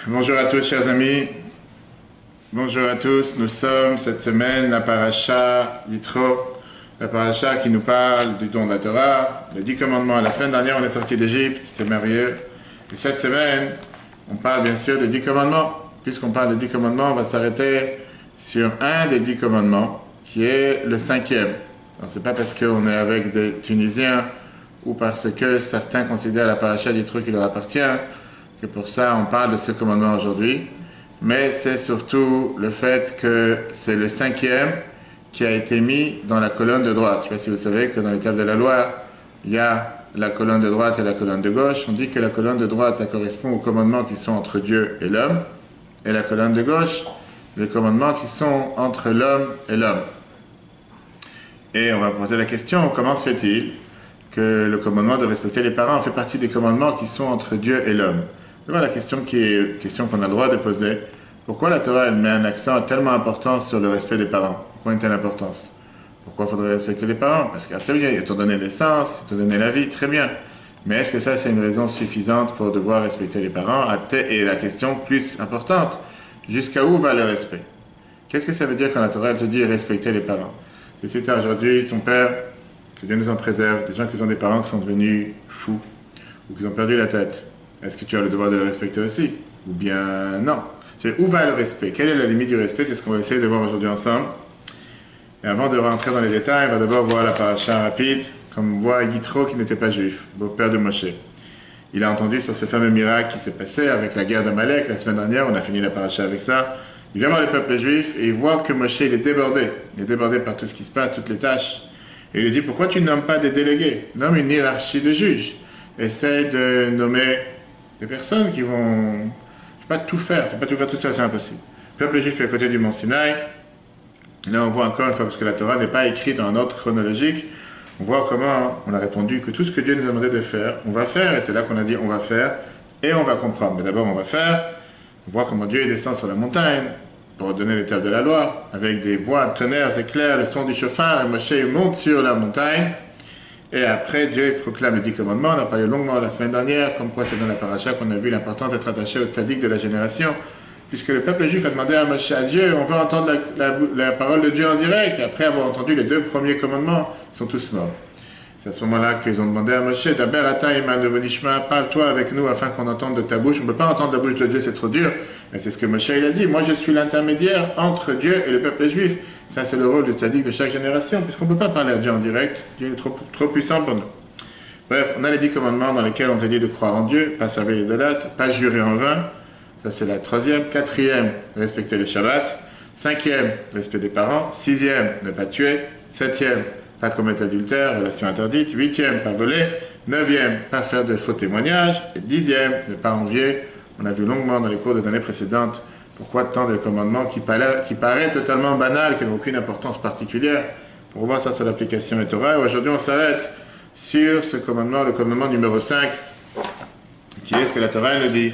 Bonjour à tous, chers amis. Bonjour à tous. Nous sommes cette semaine la paracha Yitro, la paracha qui nous parle du don de la Torah, les 10 commandements. La semaine dernière, on est sorti d'Égypte, c'est merveilleux. Et cette semaine, on parle bien sûr des 10 commandements. Puisqu'on parle des 10 commandements, on va s'arrêter sur un des 10 commandements, qui est le 5e. Alors, c'est pas parce qu'on est avec des Tunisiens ou parce que certains considèrent la paracha Yitro qui leur appartient que pour ça on parle de ce commandement aujourd'hui, mais c'est surtout le fait que c'est le 5e qui a été mis dans la colonne de droite. Je ne sais pas si vous savez que dans les tables de la loi, il y a la colonne de droite et la colonne de gauche. On dit que la colonne de droite, ça correspond aux commandements qui sont entre Dieu et l'homme, et la colonne de gauche, les commandements qui sont entre l'homme et l'homme. Et on va poser la question, comment se fait-il que le commandement de respecter les parents fait partie des commandements qui sont entre Dieu et l'homme? Voilà la question qu'on a le droit de poser. Pourquoi la Torah elle met un accent tellement important sur le respect des parents? Pourquoi une telle importance? Pourquoi il faudrait respecter les parents? Parce qu'ils t'ont donné naissance, ils t'ont donné la vie, très bien. Mais est-ce que ça c'est une raison suffisante pour devoir respecter les parents? Et la question plus importante, jusqu'à où va le respect? Qu'est-ce que ça veut dire quand la Torah elle te dit respecter les parents? Si tu as aujourd'hui ton père, que Dieu nous en préserve, des gens qui ont des parents qui sont devenus fous ou qui ont perdu la tête. Est-ce que tu as le devoir de le respecter aussi? Ou bien non? Où va le respect? Quelle est la limite du respect? C'est ce qu'on va essayer de voir aujourd'hui ensemble. Et avant de rentrer dans les détails, on va d'abord voir la paracha rapide, comme on voit Yitro qui n'était pas juif, beau-père de Moshe. Il a entendu sur ce fameux miracle qui s'est passé avec la guerre d'Amalek la semaine dernière, on a fini la paracha avec ça. Il vient voir le peuple juif et il voit que Moshe il est débordé. Il est débordé par tout ce qui se passe, toutes les tâches. Et il lui dit, pourquoi tu ne nommes pas des délégués? Nomme une hiérarchie de juges. Essaie de nommer des personnes qui vont... Je ne peux pas tout faire tout seul, c'est impossible. Le peuple juif est à côté du mont Sinaï. Là, on voit encore une fois, parce que la Torah n'est pas écrite dans un ordre chronologique, on voit comment on a répondu que tout ce que Dieu nous a demandé de faire, on va faire, et c'est là qu'on a dit on va faire, et on va comprendre. Mais d'abord, on va faire. On voit comment Dieu descend sur la montagne pour donner les tables de la loi, avec des voix, tonnerres, éclairs, le son du chauffard, et Moshe monte sur la montagne. Et après, Dieu proclame les 10 commandements. On a parlé longuement la semaine dernière, comme quoi c'est dans la paracha qu'on a vu l'importance d'être attaché au tzaddik de la génération. Puisque le peuple juif a demandé à Moshe, à Dieu, on veut entendre la parole de Dieu en direct. Et après avoir entendu les 2 premiers commandements, ils sont tous morts. C'est à ce moment-là qu'ils ont demandé à Moshe, Daber ata imanu v'nishma, parle-toi avec nous afin qu'on entende de ta bouche. On ne peut pas entendre la bouche de Dieu, c'est trop dur. Et c'est ce que Moshe il a dit. Moi, je suis l'intermédiaire entre Dieu et le peuple juif. Ça, c'est le rôle du tzaddik de chaque génération, puisqu'on ne peut pas parler à Dieu en direct. Dieu est trop puissant pour nous. Bref, on a les 10 commandements dans lesquels on te dit de croire en Dieu, pas servir les idolâtres, pas jurer en vain. Ça, c'est la 3e. 4e, respecter le Shabbat. 5e, respect des parents. 6e, ne pas tuer. 7e, pas commettre l'adultère, relation interdite. 8e, pas voler. 9e, pas faire de faux témoignages. Et 10e, ne pas envier. On a vu longuement dans les cours des années précédentes pourquoi tant de commandements qui paraît totalement banal, qui n'ont aucune importance particulière. Pour voir ça sur l'application et Torah. Aujourd'hui, on s'arrête sur ce commandement, le commandement numéro 5, qui est ce que la Torah nous dit.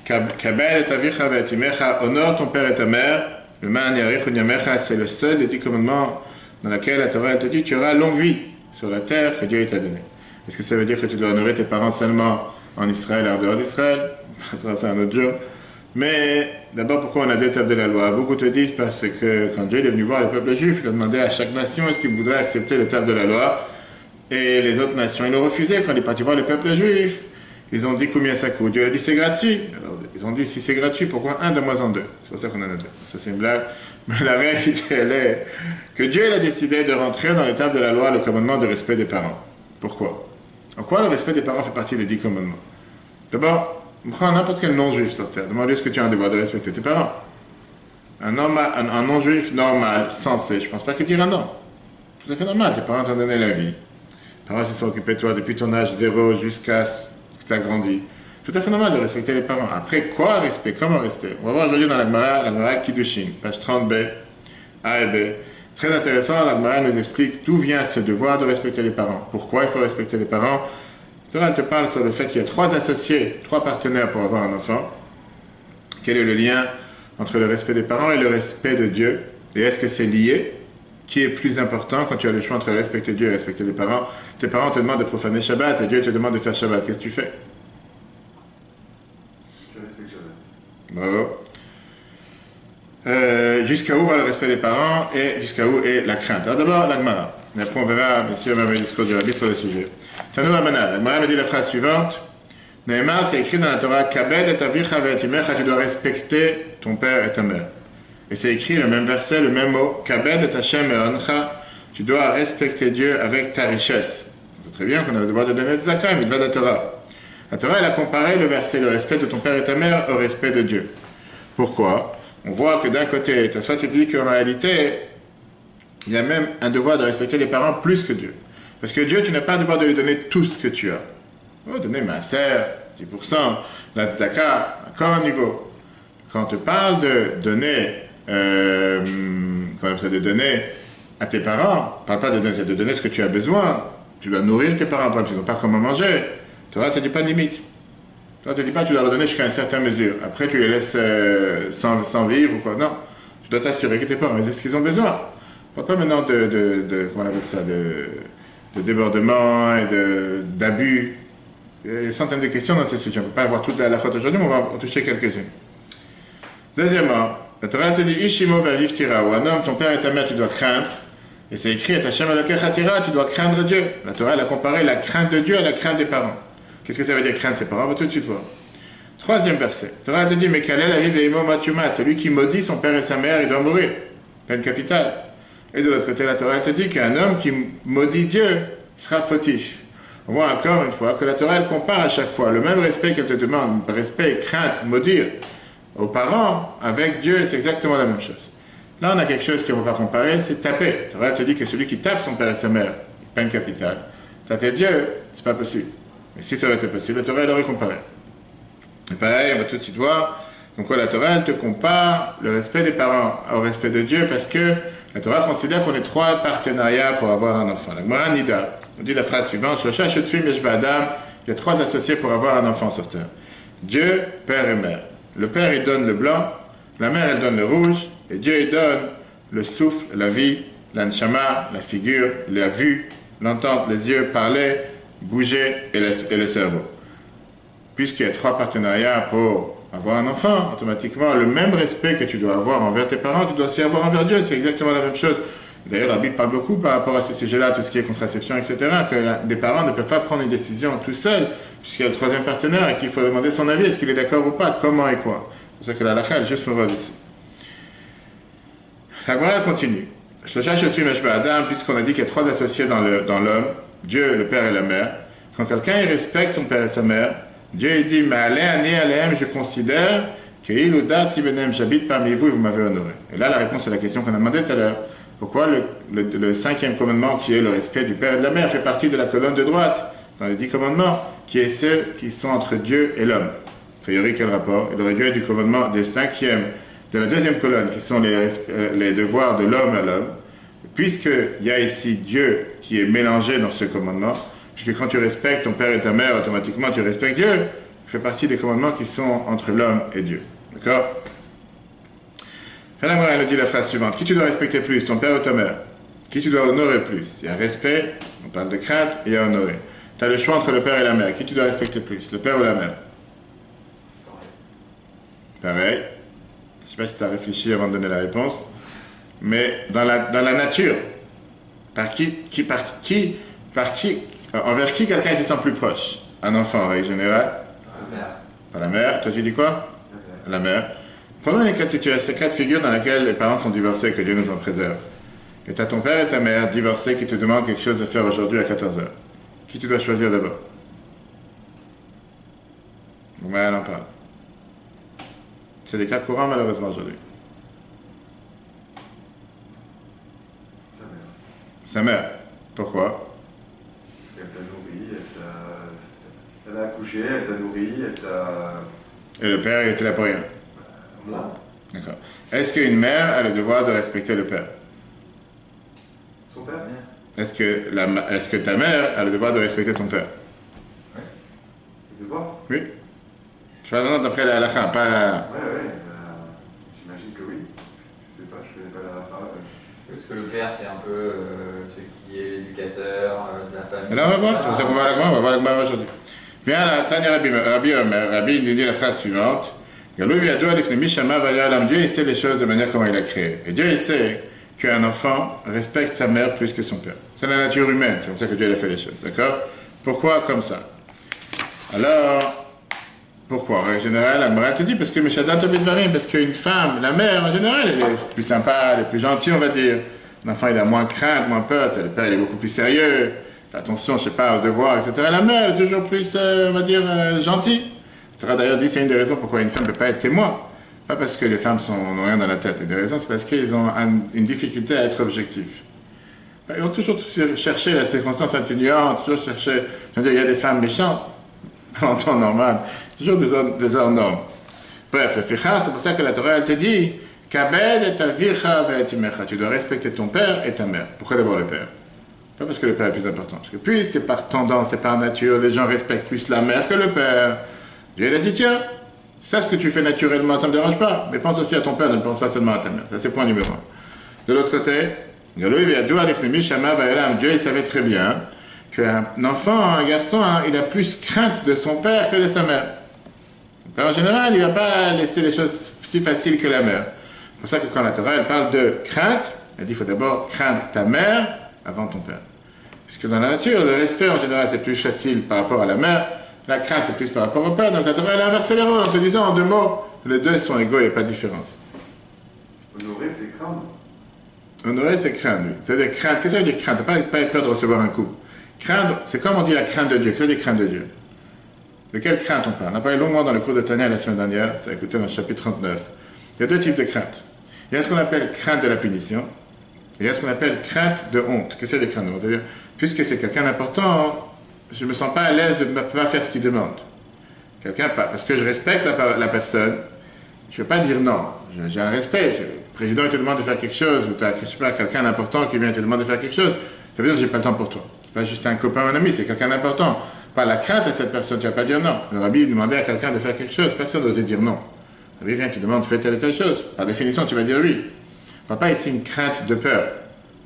Kabel et avicha ve'etimecha, honore ton père et ta mère. Le man yarich unyamecha, c'est le seul des 10 commandements dans lequel la Torah elle te dit tu auras longue vie sur la terre que Dieu t'a donnée. Est-ce que ça veut dire que tu dois honorer tes parents seulement en Israël et en dehors d'Israël? On passera ça un autre jour. Mais d'abord, pourquoi on a 2 tables de la loi? Beaucoup te disent parce que quand Dieu est venu voir le peuple juif, il a demandé à chaque nation est-ce qu'il voudrait accepter les tables de la loi. Et les autres nations, ils ont refusé. Quand il est parti voir le peuple juif, ils ont dit combien ça coûte. Dieu a dit c'est gratuit. Alors, ils ont dit si c'est gratuit, pourquoi 1 donne-moi en 2? C'est pour ça qu'on en a 2. Ça c'est une blague. Mais la réalité, elle est que Dieu il a décidé de rentrer dans les tables de la loi le commandement de respect des parents. Pourquoi? En quoi le respect des parents fait partie des 10 commandements? D'abord, prends n'importe quel non-juif sur terre. Demande-lui est-ce que tu as un devoir de respecter tes parents. Un non-juif normal, sensé, je ne pense pas qu'il dira non. Tout à fait normal, tes parents t'ont donné la vie. Tes parents se sont occupés de toi depuis ton âge 0 jusqu'à ce que tu as grandi. Tout à fait normal de respecter les parents. Après, quoi respect? Comment respect? On va voir aujourd'hui dans la Gemara Kiddushin, page 30b, A et B. Très intéressant, la Gemara nous explique d'où vient ce devoir de respecter les parents. Pourquoi il faut respecter les parents? Elle te parle sur le fait qu'il y a 3 associés, 3 partenaires pour avoir un enfant. Quel est le lien entre le respect des parents et le respect de Dieu? Et est-ce que c'est lié? Qui est plus important quand tu as le choix entre respecter Dieu et respecter les parents? Tes parents te demandent de profaner Shabbat et Dieu te demande de faire Shabbat. Qu'est-ce que tu fais? Bravo. Jusqu'à où va le respect des parents et jusqu'à où est la crainte. Alors d'abord, la Gemara. Et après, on verra, bien sûr, même le discours du Rabbi sur le sujet. Tanou Rabanan. La Gemara me dit la phrase suivante. Nehemar, c'est écrit dans la Torah, Kabed et avicha ve'etimecha, tu dois respecter ton père et ta mère. Et c'est écrit le même verset, le même mot, Kabed et Hashem et oncha, tu dois respecter Dieu avec ta richesse. C'est très bien qu'on a le devoir de donner des zakah, mais il va de la Torah. La Torah, elle a comparé le verset, le respect de ton père et ta mère, au respect de Dieu. Pourquoi? On voit que d'un côté, Tosfot te dit qu'en réalité, il y a même un devoir de respecter les parents plus que Dieu. Parce que Dieu, tu n'as pas le devoir de lui donner tout ce que tu as. Oh, donner maaser, 10%, la tzaka, encore un niveau. Quand on te parle de donner, de donner à tes parents, parle pas de donner ce que tu as besoin. Tu dois nourrir tes parents, par exemple, ils n'ont pas comment manger. Torah ne te dit pas de limite. Torah ne te dit pas tu dois leur donner jusqu'à une certaine mesure. Après, tu les laisses sans vivre ou quoi. Non. Tu dois t'assurer que tes parents aient ce qu'ils ont besoin. Parle pas maintenant comment on appelle ça, de débordement et d'abus. Il y a des centaines de questions dans ces sujets. On ne peut pas avoir toute la faute aujourd'hui, mais on va en toucher quelques-unes. Deuxièmement, la Torah te dit Ishimo va vivre tira, ou un homme, ton père et ta mère, tu dois craindre. Et c'est écrit Hashem Elokecha tira, tu dois craindre Dieu. La Torah, elle a comparé la crainte de Dieu à la crainte des parents. Qu'est-ce que ça veut dire craindre ses parents? On va tout de suite voir. Troisième verset. La Torah te dit Mekalel aviv veimo matuma, celui qui maudit son père et sa mère, il doit mourir. Peine capitale. Et de l'autre côté, la Torah te dit qu'un homme qui maudit Dieu sera fautif. On voit encore une fois que la Torah, elle compare à chaque fois le même respect qu'elle te demande, respect, crainte, maudire aux parents, avec Dieu, c'est exactement la même chose. Là, on a quelque chose qu'on ne peut pas comparer, c'est taper. La Torah te dit que celui qui tape son père et sa mère, peine capitale. Taper Dieu, c'est pas possible. Mais si ça aurait été possible, la Torah, elle aurait comparé. Et pareil, on va tout de suite voir. Donc la Torah, elle te compare le respect des parents au respect de Dieu, parce que la Torah considère qu'on ait trois partenariats pour avoir un enfant. La Gemara Nida, on dit la phrase suivante, il y a trois associés pour avoir un enfant sur terre. Dieu, père et mère. Le père, il donne le blanc, la mère, elle donne le rouge, et Dieu, il donne le souffle, la vie, l'anshama, la figure, la vue, l'entente, les yeux, parler, bouger et le cerveau. Puisqu'il y a trois partenariats pour avoir un enfant, automatiquement, le même respect que tu dois avoir envers tes parents, tu dois aussi avoir envers Dieu, c'est exactement la même chose. D'ailleurs, la Bible parle beaucoup par rapport à ces sujets-là, tout ce qui est contraception, etc., que des parents ne peuvent pas prendre une décision tout seuls, puisqu'il y a le troisième partenaire et qu'il faut demander son avis, est-ce qu'il est d'accord ou pas, comment et quoi. C'est pour ça que la halakha, elle joue son rôle ici. La Gemara continue. Puisqu'on a dit qu'il y a trois associés dans l'homme, Dieu, le père et la mère, quand quelqu'un il respecte son père et sa mère, Dieu il dit, mais allez, je considère que j'habite parmi vous et vous m'avez honoré. Et là, la réponse à la question qu'on a demandé tout à l'heure. Pourquoi le cinquième commandement, qui est le respect du père et de la mère, fait partie de la colonne de droite, dans les 10 commandements, qui est ceux qui sont entre Dieu et l'homme. A priori, quel rapport? Il aurait dû être du commandement du cinquième, de la deuxième colonne, qui sont les devoirs de l'homme à l'homme, puisqu'il y a ici Dieu qui est mélangé dans ce commandement, puisque quand tu respectes ton père et ta mère, automatiquement tu respectes Dieu, ça fait partie des commandements qui sont entre l'homme et Dieu. D'accord? Elle nous dit la phrase suivante. Qui tu dois respecter plus, ton père ou ta mère? Qui tu dois honorer plus? Il y a respect, on parle de crainte, et il y a honorer. Tu as le choix entre le père et la mère. Qui tu dois respecter plus, le père ou la mère? Pareil. Je ne sais pas si tu as réfléchi avant de donner la réponse. Mais dans la nature, envers qui quelqu'un se sent plus proche? Un enfant en règle générale? La mère. Par la mère. Toi tu dis quoi? La mère. Prenons les cas de figure dans lesquels les parents sont divorcés, que Dieu nous en préserve. Et tu as ton père et ta mère divorcés qui te demandent quelque chose à faire aujourd'hui à 14h. Qui tu dois choisir d'abord? Ouais, elle en parle. C'est des cas courants malheureusement aujourd'hui. Sa mère. Pourquoi? Elle t'a nourri, elle a accouché, elle t'a nourri, elle t'a... Et le père, il était là pour rien? Moi. D'accord. Est-ce qu'une mère a le devoir de respecter le père? Son père? Est-ce que ta mère a le devoir de respecter ton père? Oui. Le devoir? Oui. Je parle d'après la halakha, pas... Oui, j'imagine que oui. Je sais pas, je connais pas la halakha. Parce que le père, c'est un peu celui qui est l'éducateur de la famille. Et là, on va voir, c'est pour ça qu'on va à la Gemara, on va voir la Gemara aujourd'hui. Viens là, Tanya Rabbi Omer, Rabbi nous dit la phrase suivante. Dieu, il sait les choses de manière comment il a créé. Et Dieu, il sait qu'un enfant respecte sa mère plus que son père. C'est la nature humaine, c'est comme ça que Dieu a fait les choses, d'accord? Pourquoi comme ça? Alors, pourquoi? En général, Agmara te dit, parce que parce qu'une femme, la mère, en général, elle est plus sympa, elle est plus gentille, on va dire. L'enfant, il a moins crainte, moins peur, le père, il est beaucoup plus sérieux, fait attention, je sais pas, aux devoirs, etc. La mère, elle est toujours plus, on va dire, gentille. Tu auras d'ailleurs dit, c'est une des raisons pourquoi une femme ne peut pas être témoin. Pas parce que les femmes n'ont rien dans la tête. Une des raisons, c'est parce qu'ils ont une difficulté à être objectifs. Enfin, ils vont toujours chercher la circonstance atténuante, toujours chercher... Je veux dire, il y a des femmes méchantes, en temps normal. Toujours des hors normes. Bref, le ficha, c'est pour ça que la Torah, elle te dit Kabed et ta vircha ve'etimecha. Tu dois respecter ton père et ta mère. Pourquoi d'abord le père? Pas parce que le père est plus important. Parce que puisque par tendance et par nature, les gens respectent plus la mère que le père, Dieu il a dit tiens, ça ce que tu fais naturellement, ça ne me dérange pas. Mais pense aussi à ton père, ne pense pas seulement à ta mère. Ça c'est point numéro 1. De l'autre côté, Dieu il savait très bien qu'un enfant, un garçon, il a plus crainte de son père que de sa mère. Le père en général, il ne va pas laisser les choses si faciles que la mère. C'est pour ça que quand la Torah elle parle de crainte, elle dit qu'il faut d'abord craindre ta mère avant ton père. Puisque dans la nature, le respect en général c'est plus facile par rapport à la mère, la crainte c'est plus par rapport au père. Donc la Torah elle a inversé les rôles en te disant en deux mots, les deux sont égaux, il n'y a pas de différence. Honorer, c'est craindre. Honorer, c'est craindre. C'est-à-dire craindre. Qu'est-ce que ça veut dire craindre? Pas être peur de recevoir un coup. Craindre, c'est comme on dit la crainte de Dieu. Qu'est-ce que ça veut dire crainte de Dieu? De quelle crainte on parle? On a parlé longuement dans le cours de Tania la semaine dernière, c'était écouté dans le chapitre 39. Il y a deux types de crainte. Il y a ce qu'on appelle crainte de la punition, et il y a ce qu'on appelle crainte de honte. Qu'est-ce que c'est des craintes de honte? C'est-à-dire, puisque c'est quelqu'un d'important, je ne me sens pas à l'aise de ne pas faire ce qu'il demande. Quelqu'un, parce que je respecte la personne, je ne vais pas dire non. J'ai un respect. Le président te demande de faire quelque chose, ou tu as, je sais pas, quelqu'un d'important qui vient te demander de faire quelque chose, ça veut dire que je n'ai pas le temps pour toi. C'est pas juste un copain ou un ami, c'est quelqu'un d'important. Pas la crainte à cette personne, tu ne vas pas dire non. Le rabbi demandait à quelqu'un de faire quelque chose, personne n'osait dire non. Le rabbi vient, tu demandes, fais telle et telle chose. Par définition, tu vas dire oui. On ne parle pas ici une crainte de peur,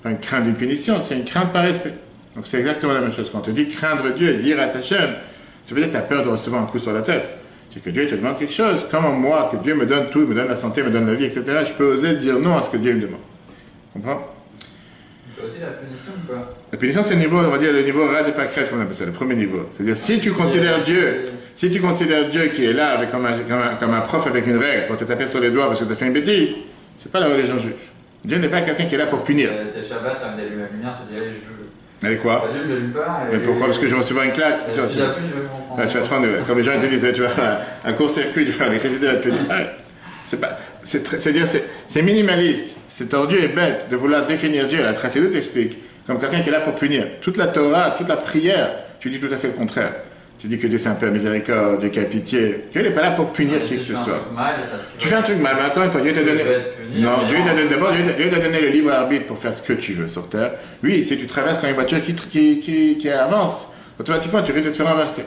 pas une crainte d'une punition, c'est une crainte par respect. Donc c'est exactement la même chose. Quand on te dit craindre Dieu et dire à ta chaîne, ça veut dire que tu as peur de recevoir un coup sur la tête. C'est que Dieu te demande quelque chose. Comment moi, que Dieu me donne tout, me donne la santé, me donne la vie, etc., je peux oser dire non à ce que Dieu me demande. Tu comprends? Il faut aussi la punition ou quoi? La punition, c'est le niveau, on va dire, le niveau rad et pâquerette, comme on appelle ça, le premier niveau. C'est-à-dire, si tu considères Dieu qui est là avec, comme un prof avec une règle pour te taper sur les doigts parce que tu as fait une bêtise, c'est pas la religion juive. Dieu n'est pas quelqu'un qui est là pour punir. C'est Shabbat, quand il allume la lumière, tu dis allez, je veux. Elle est quoi? Tu allumes pas. Mais pourquoi? Parce que je vais recevoir une claque. Si la pluie, je vais comprendre. Tu vas te prendre, comme les gens te disent, tu vas un court-circuit, tu vas l'électricité va te punir. C'est minimaliste, c'est tordu et bête de vouloir définir Dieu. La Tracédoute explique, comme quelqu'un qui est là pour punir. Toute la Torah, toute la prière, tu dis tout à fait le contraire. Tu dis que Dieu c'est un Père miséricorde, Dieu qui a pitié. Dieu n'est pas là pour punir qui que ce soit. Tu fais un truc mal, mais encore une fois, Dieu t'a donné... Non, Dieu t'a donné d'abord, Dieu t'a donné le libre arbitre pour faire ce que tu veux sur terre. Oui, si tu traverses quand une voiture qui avance, automatiquement tu risques de te faire renverser.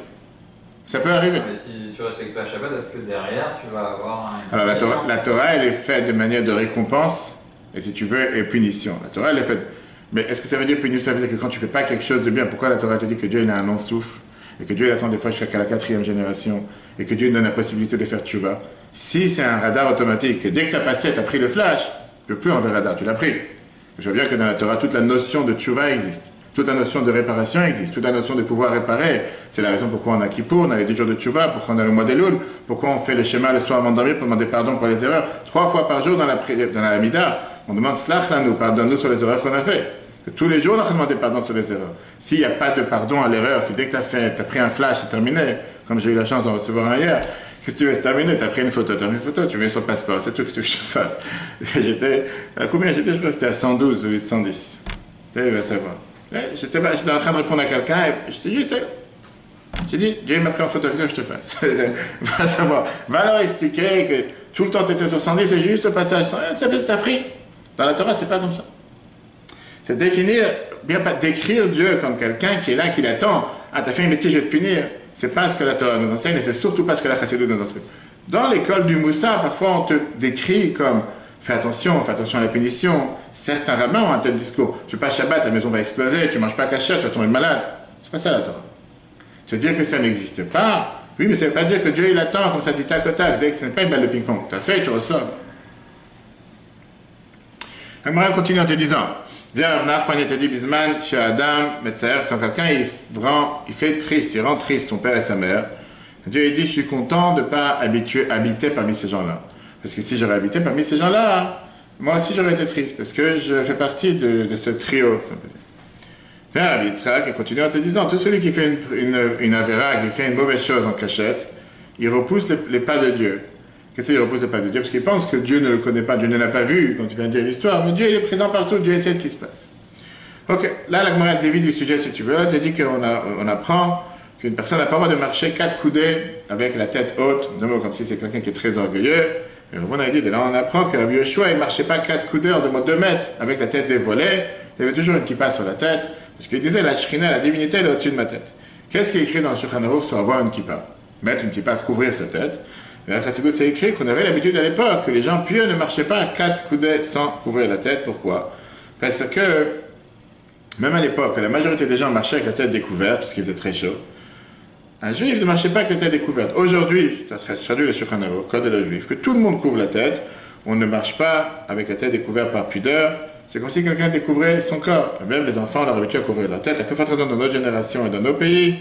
Ça peut arriver. Mais si tu respectes pas Shabbat, est-ce que derrière tu vas avoir un... Alors la Torah, elle est faite de manière de récompense, et si tu veux, et punition. La Torah, elle est faite... Mais est-ce que ça veut dire punition? Ça veut dire que quand tu fais pas quelque chose de bien, pourquoi la Torah te dit que Dieu il a un long souffle, et que Dieu il attend des fois jusqu'à la 4e génération, et que Dieu nous donne la possibilité de faire tchouva? Si c'est un radar automatique, que dès que tu as passé, tu as pris le flash, tu ne peux plus enlever le radar, tu l'as pris. Je vois bien que dans la Torah, toute la notion de tchouva existe. Toute la notion de réparation existe, toute la notion de pouvoir réparer. C'est la raison pourquoi on a Kippour, on a les 10 jours de Tchouva, pourquoi on a le mois d'Elul, pourquoi on fait le schéma le soir avant de dormir pour demander pardon pour les erreurs. 3 fois par jour dans la Amida, on demande Slach Lanu, pardonne-nous sur les erreurs qu'on a fait. Tous les jours, on a demandé pardon sur les erreurs. S'il n'y a pas de pardon à l'erreur, si dès que tu as pris un flash, c'est terminé, comme j'ai eu la chance d'en recevoir un hier, qu'est-ce que tu veux, c'est terminé, tu as pris une photo, tu mets sur le passeport, c'est tout ce que je te fasse. À combien j'étais? Je crois que j'étais à 112 au lieu de 110. Tu vas savoir. J'étais en train de répondre à quelqu'un et je te dis, j'ai dit, Dieu m'a pris en photo, qu'est-ce que je te fasse? Va savoir. Va leur expliquer que tout le temps tu étais sur 110, c'est juste le passage. Ça pris. Dans la Torah, c'est pas comme ça. C'est définir, bien pas décrire Dieu comme quelqu'un qui est là, qui l'attend. Ah, t'as fait une bêtise, je vais te punir. C'est pas ce que la Torah nous enseigne et c'est surtout pas ce que la Chassidut nous enseigne. Dans l'école du Moussa, parfois on te décrit comme fais attention à la punition. Certains rabbins ont un tel discours. Tu fais pas Shabbat, ta maison va exploser, tu manges pas cachère, tu vas tomber malade. C'est pas ça la Torah. Tu veux dire que ça n'existe pas, Oui, mais ça ne veut pas dire que Dieu il attend comme ça du tac au tac. Ce n'est pas une balle de ping-pong. Tu as fait, tu reçois. Agmara continue en te disant, viens Ravnach, Pagnet te dit, Bisman, chez Adam, Metzer, quand quelqu'un il fait triste, il rend triste son père et sa mère, Dieu il dit, je suis content de ne pas habiter parmi ces gens-là. Parce que si j'aurais habité parmi ces gens-là, moi aussi j'aurais été triste, parce que je fais partie de ce trio. Viens Rabbi Yitzhak et continue en te disant, tout celui qui fait une avéra, qui fait une mauvaise chose en cachette, il repousse les pas de Dieu. Qu'est-ce qu'il repousse les pas de Dieu? Parce qu'il pense que Dieu ne le connaît pas, Dieu ne l'a pas vu quand tu viens de dire l'histoire, mais Dieu il est présent partout, Dieu sait ce qui se passe. Ok, là la Gemara dévie du sujet si tu veux, elle te dit qu'on apprend qu'une personne n'a pas le droit de marcher 4 coudées avec la tête haute, comme si c'est quelqu'un qui est très orgueilleux. Et on a dit, là on apprend que Rabbi Yoshua il ne marchait pas 4 coudées en 2 mètres avec la tête dévoilée, il y avait toujours une kippa sur la tête, parce qu'il disait la shrina, la divinité elle est au-dessus de ma tête. Qu'est-ce qui est écrit dans le Shulchan Aruch sur avoir une kippa? Mettre une kippa, couvrir sa tête. Et la Chassidut, c'est écrit qu'on avait l'habitude à l'époque que les gens pieux ne marchaient pas à 4 coudées sans couvrir la tête. Pourquoi? Parce que, même à l'époque, la majorité des gens marchaient avec la tête découverte, parce qu'il faisait très chaud. Un juif ne marchait pas avec la tête découverte. Aujourd'hui, ça serait traduit le Shulchan Aruch, code de la juif, que tout le monde couvre la tête, on ne marche pas avec la tête découverte par pudeur. C'est comme si quelqu'un découvrait son corps. Et même les enfants, on leur habitué à couvrir la tête. La plus forte raison dans notre génération et dans nos pays.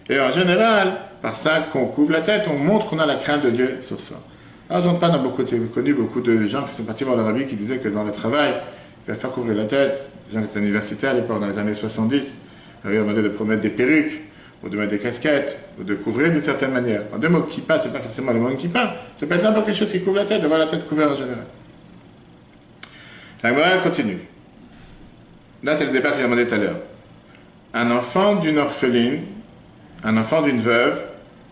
Et en général, par ça qu'on couvre la tête, on montre qu'on a la crainte de Dieu sur soi. Alors, j'entends pas dans beaucoup de gens qui sont partis voir leur rabbi qui disaient que dans le travail, il va faire couvrir la tête. Des gens qui étaient universitaires à l'époque, dans les années 70, ils ont demandé de promettre des perruques, ou de mettre des casquettes, ou de couvrir d'une certaine manière. En 2 mots, kippa, c'est pas forcément le mot kippa, ça peut être n'importe quelque chose qui couvre la tête, d'avoir la tête couverte en général. La Gemara continue. Là, c'est le départ que j'ai demandé tout à l'heure. Un enfant d'une orpheline, un enfant d'une veuve,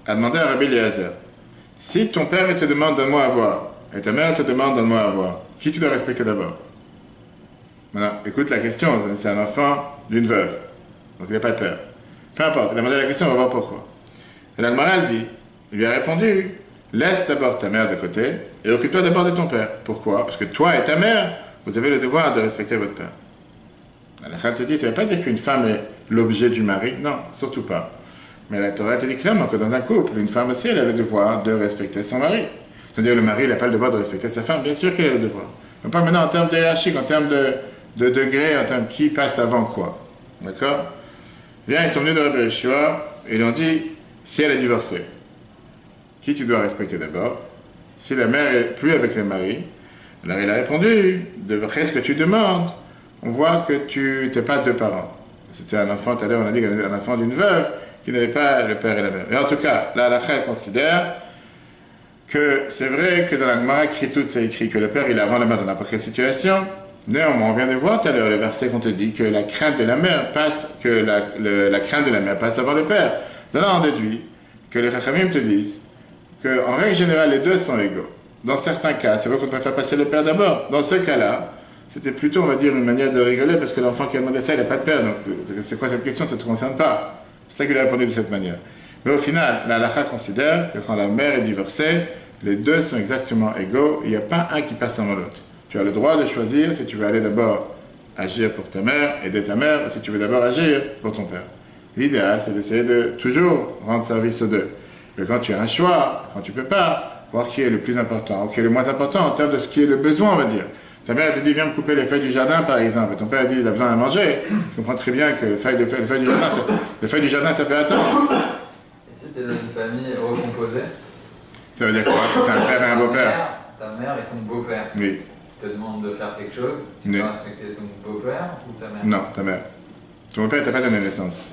a demandé à Rabbi Eliezer, si ton père te demande donne-moi à boire, et ta mère te demande donne-moi à boire, qui tu dois respecter d'abord? Voilà, écoute la question, c'est un enfant d'une veuve, donc il n'y a pas de père. Peu importe, il a demandé la question, on va voir pourquoi. Et la Gemara dit, il lui a répondu, laisse d'abord ta mère de côté, et occupe-toi d'abord de ton père. Pourquoi? Parce que toi et ta mère, vous avez le devoir de respecter votre père. La Torah te dit, ça ne veut pas dire qu'une femme est l'objet du mari, non, surtout pas. Mais la Torah te dit clairement que dans un couple, une femme aussi, elle a le devoir de respecter son mari. C'est-à-dire le mari, il n'a pas le devoir de respecter sa femme, bien sûr qu'il a le devoir. On parle maintenant en termes hiérarchiques, en termes de degrés, en termes qui passe avant quoi. D'accord? Viens, ils sont venus de Rabbi Yoshua, et ils ont dit, si elle est divorcée, qui tu dois respecter d'abord? Si la mère est plus avec le mari, alors il a répondu, d'après ce que tu demandes, on voit que tu n'es pas 2 parents. C'était un enfant, tout à l'heure on a dit un enfant d'une veuve qui n'avait pas le père et la mère. Et en tout cas, la halakha considère que c'est vrai que dans la Gemara écrit tout, c'est écrit que le père il est avant la mère dans n'importe quelle situation. Néanmoins, on vient de voir tout à l'heure le verset qu'on te dit que la crainte de la mère passe, la crainte de la mère passe avant le père. De là on déduit que les Chachamim te disent qu'en règle générale les deux sont égaux. Dans certains cas, c'est vrai qu'on devrait faire passer le père d'abord. Dans ce cas-là, c'était plutôt, on va dire, une manière de rigoler, parce que l'enfant qui a demandé ça, il n'a pas de père. Donc, c'est quoi cette question? Ça ne te concerne pas. C'est ça qu'il a répondu de cette manière. Mais au final, la halakha considère que quand la mère est divorcée, les deux sont exactement égaux. Il n'y a pas un qui passe avant l'autre. Tu as le droit de choisir si tu veux aller d'abord agir pour ta mère, aider ta mère, ou si tu veux d'abord agir pour ton père. L'idéal, c'est d'essayer de toujours rendre service aux deux. Mais quand tu as un choix, quand tu ne peux pas, voir qui est le plus important, ou qui est le moins important en termes de ce qui est le besoin, on va dire. Ta mère te dit, viens me couper les feuilles du jardin, par exemple, et ton père dit, il a besoin de manger. Tu comprends très bien que les feuilles du jardin, ça peut attendre. Et si tu es dans une famille recomposée? Ça veut dire quoi? Que tu as un père et un beau-père? Ta mère et ton beau-père. Oui. Te demande de faire quelque chose, tu dois respecter ton beau-père ou ta mère? Non, ta mère. Ton beau-père t'a pas donné naissance.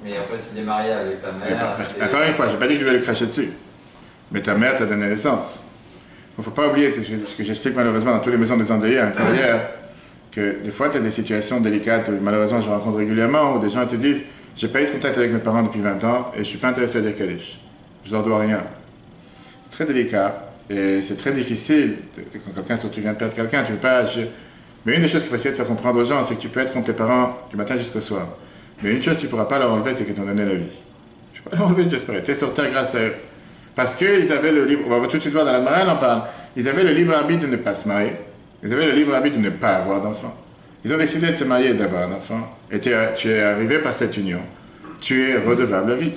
Mais après, s'il est marié avec ta mère... Encore une fois, je n'ai pas dit que tu vas lui cracher dessus. Mais ta mère t'a donné naissance. Il ne faut pas oublier, c'est ce que j'explique malheureusement dans toutes les maisons des endeuillés à l'intérieur, que des fois tu as des situations délicates, malheureusement je rencontre régulièrement, où des gens te disent « J'ai pas eu de contact avec mes parents depuis 20 ans et je ne suis pas intéressé à dire Kaddish. Je leur dois rien. » C'est très délicat et c'est très difficile. Quand quelqu'un, surtout tu viens de perdre quelqu'un, tu ne peux pas agir. Mais une des choses qu'il faut essayer de faire comprendre aux gens, c'est que tu peux être contre tes parents du matin jusqu'au soir. Mais une chose que tu ne pourras pas leur enlever, c'est qu'ils t'ont donné la vie. Tu ne peux pas leur enlever, j'espère. Tu es sur terre grâce à eux. Parce qu'ils avaient le libre, on va tout de suite voir dans la Gemara, on en parle, ils avaient le libre arbitre de ne pas se marier, ils avaient le libre arbitre de ne pas avoir d'enfant. Ils ont décidé de se marier et d'avoir un enfant, et tu es arrivé par cette union, tu es redevable à vie.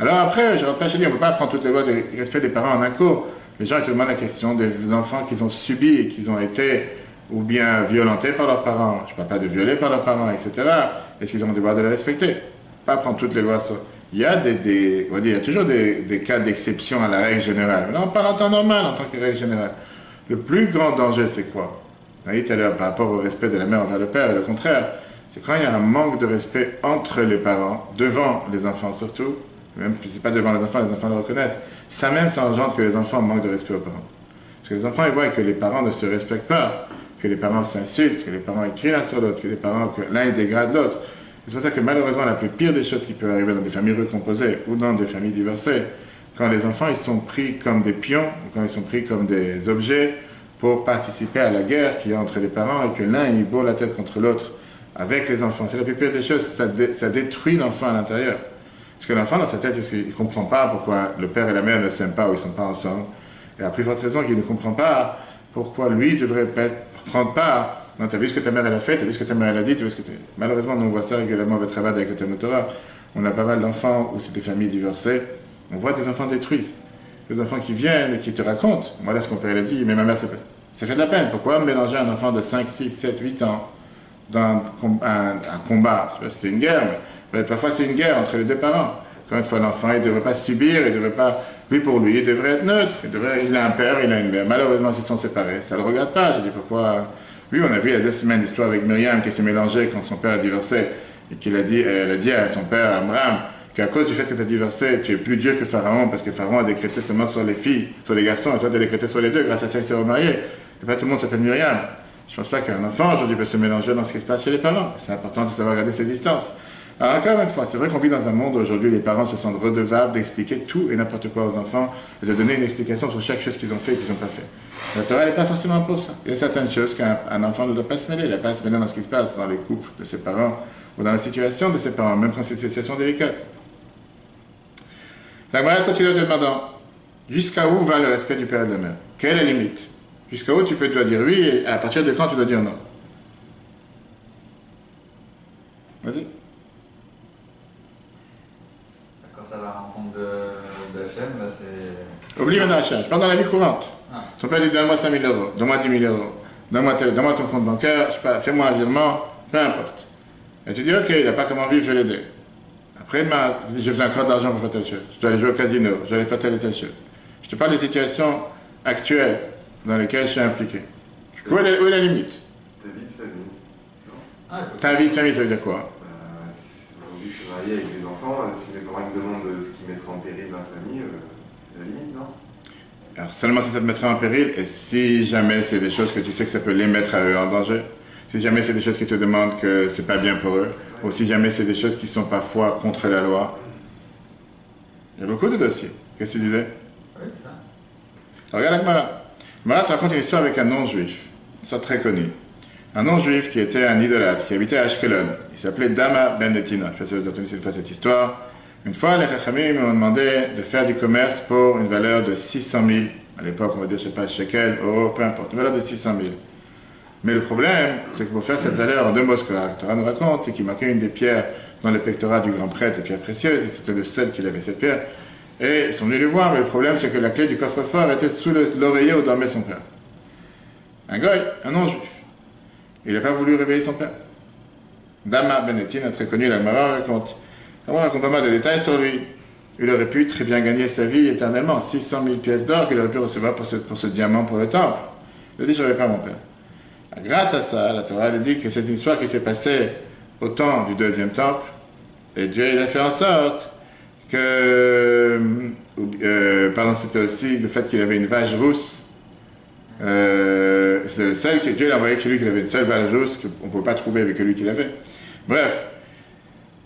Alors après, je ne rentre pas chez lui, on ne peut pas apprendre toutes les lois du respect des parents en un cours. Les gens ils te demandent la question des enfants qu'ils ont subis et qu'ils ont été ou bien violentés par leurs parents. Je ne parle pas de violer par leurs parents, etc. Est-ce qu'ils ont le devoir de les respecter? Pas apprendre toutes les lois. Il y a on va dire, il y a toujours des cas d'exception à la règle générale. Mais là, on parle en temps normal, en tant que règle générale. Le plus grand danger, c'est quoi? On a dit tout à l'heure, par rapport au respect de la mère envers le père, et le contraire, c'est quand il y a un manque de respect entre les parents, devant les enfants surtout, même si ce n'est pas devant les enfants le reconnaissent, ça même, ça engendre que les enfants manquent de respect aux parents. Parce que les enfants, ils voient que les parents ne se respectent pas, que les parents s'insultent, que les parents écrivent l'un sur l'autre, que l'un il dégrade l'autre. C'est pour ça que malheureusement, la plus pire des choses qui peuvent arriver dans des familles recomposées ou dans des familles divorcées, quand les enfants ils sont pris comme des pions, quand ils sont pris comme des objets pour participer à la guerre qu'il y a entre les parents et que l'un il bourre la tête contre l'autre avec les enfants. C'est la plus pire des choses, ça détruit l'enfant à l'intérieur. Parce que l'enfant dans sa tête, il ne comprend pas pourquoi le père et la mère ne s'aiment pas ou ils ne sont pas ensemble. Et à plus forte raison qu'il ne comprend pas pourquoi lui devrait prendre part. Non, tu as vu ce que ta mère elle a fait, tu as vu ce que ta mère elle a dit, malheureusement, nous on voit ça régulièrement avec le travail avec le Talmud Torah. On a pas mal d'enfants où c'est des familles divorcées. On voit des enfants détruits. Des enfants qui viennent et qui te racontent. Voilà ce qu'on père a dit, mais ma mère ça fait de la peine. Pourquoi mélanger un enfant de 5, 6, 7, 8 ans dans un combat? Je sais pas si c'est une guerre, mais parfois c'est une guerre entre les deux parents. Quand une fois l'enfant, il ne devrait pas subir, il ne devrait pas... Lui, pour lui, il devrait être neutre. Il a un père, il a une mère. Malheureusement, s'ils sont séparés, ça ne le regarde pas. Je dis pourquoi... Oui, on a vu il y a 2 semaines l'histoire avec Myriam qui s'est mélangée quand son père a divorcé et qu'elle a dit à son père, Amram, qu'à cause du fait que tu as divorcé, tu es plus dur que Pharaon parce que Pharaon a décrété seulement sur les filles, sur les garçons, et toi tu as décrété sur les deux grâce à ça il s'est remarié. Et pas tout le monde s'appelle Myriam. Je ne pense pas qu'un enfant aujourd'hui peut se mélanger dans ce qui se passe chez les parents. C'est important de savoir garder ses distances. Alors encore une fois, c'est vrai qu'on vit dans un monde où aujourd'hui les parents se sentent redevables d'expliquer tout et n'importe quoi aux enfants et de donner une explication sur chaque chose qu'ils ont fait et qu'ils n'ont pas fait. La Torah n'est pas forcément pour ça. Il y a certaines choses qu'un enfant ne doit pas se mêler. Il ne doit pas se mêler dans ce qui se passe dans les couples de ses parents ou dans la situation de ses parents, même quand c'est une situation délicate. La Gemara continue en te demandant jusqu'à où va le respect du père et de la mère? Quelle est la limite? Jusqu'à où tu dois dire oui et à partir de quand tu dois dire non? Vas-y. Quand ça va à la rencontre de Hachem, là c'est... Oublie maintenant Hachem, je parle dans la vie courante. Ah. Ton père dit donne-moi 5 000 euros, donne-moi 10 000 euros, donne-moi ton compte bancaire, je sais pas, fais-moi un virement, peu importe. Et tu dis ok, il n'a pas comment vivre, je vais l'aider. Après, tu dis j'ai besoin encore d'argent pour faire telle chose, je dois aller jouer au casino, je dois aller faire telle et telle chose. Je te parle des situations actuelles dans lesquelles je suis impliqué. Où est la limite? Ta vie de famille. Ta vie de famille, ça veut dire quoi? Aujourd'hui, je suis marié avec des enfants. Si mes parents me demandent ce qui mettrait en péril ma famille, c'est la limite, non? Alors, seulement si ça te mettrait en péril, et si jamais c'est des choses que tu sais que ça peut les mettre à eux en danger, si jamais c'est des choses qui te demandent que c'est pas bien pour eux, ou si jamais c'est des choses qui sont parfois contre la loi. Il y a beaucoup de dossiers. Qu'est-ce que tu disais? Oui, c'est ça. Alors, regarde la Gemara. Gemara te raconte une histoire avec un non-juif, une histoire très connue. Un non-juif qui était un idolâtre, qui habitait à Ashkelon. Il s'appelait Dama ben Netina. Je ne sais pas si vous avez entendu cette fois cette histoire. Une fois, les Chachamim m'ont demandé de faire du commerce pour une valeur de 600 000. À l'époque, on va dire, je ne sais pas, shekel, euro, peu importe, une valeur de 600 000. Mais le problème, c'est que pour faire cette valeur, en 2 mots, ce que la Torah nous raconte, c'est qu'il manquait une des pierres dans le pectorat du grand prêtre, les pierres précieuses, et c'était le seul qui avait cette pierre. Et ils sont venus le voir, mais le problème, c'est que la clé du coffre-fort était sous l'oreiller où dormait son père. Un goy, un non-juif. Il n'a pas voulu réveiller son père. Dama Benetin, très connu, la Gemara raconte. La Gemara raconte pas mal de détails sur lui. Il aurait pu très bien gagner sa vie éternellement, 600 000 pièces d'or qu'il aurait pu recevoir pour ce diamant pour le temple. Il a dit, je n'aurais pas mon père. Grâce à ça, la Torah dit que c'est une histoire qui s'est passée au temps du 2e temple, et Dieu il a fait en sorte que, pardon, c'était aussi le fait qu'il avait une vache rousse. C'est le seul que Dieu l'a envoyé chez lui qu'il avait une seule vache rousse qu'on ne peut pas trouver avec lui qu'il avait. Bref.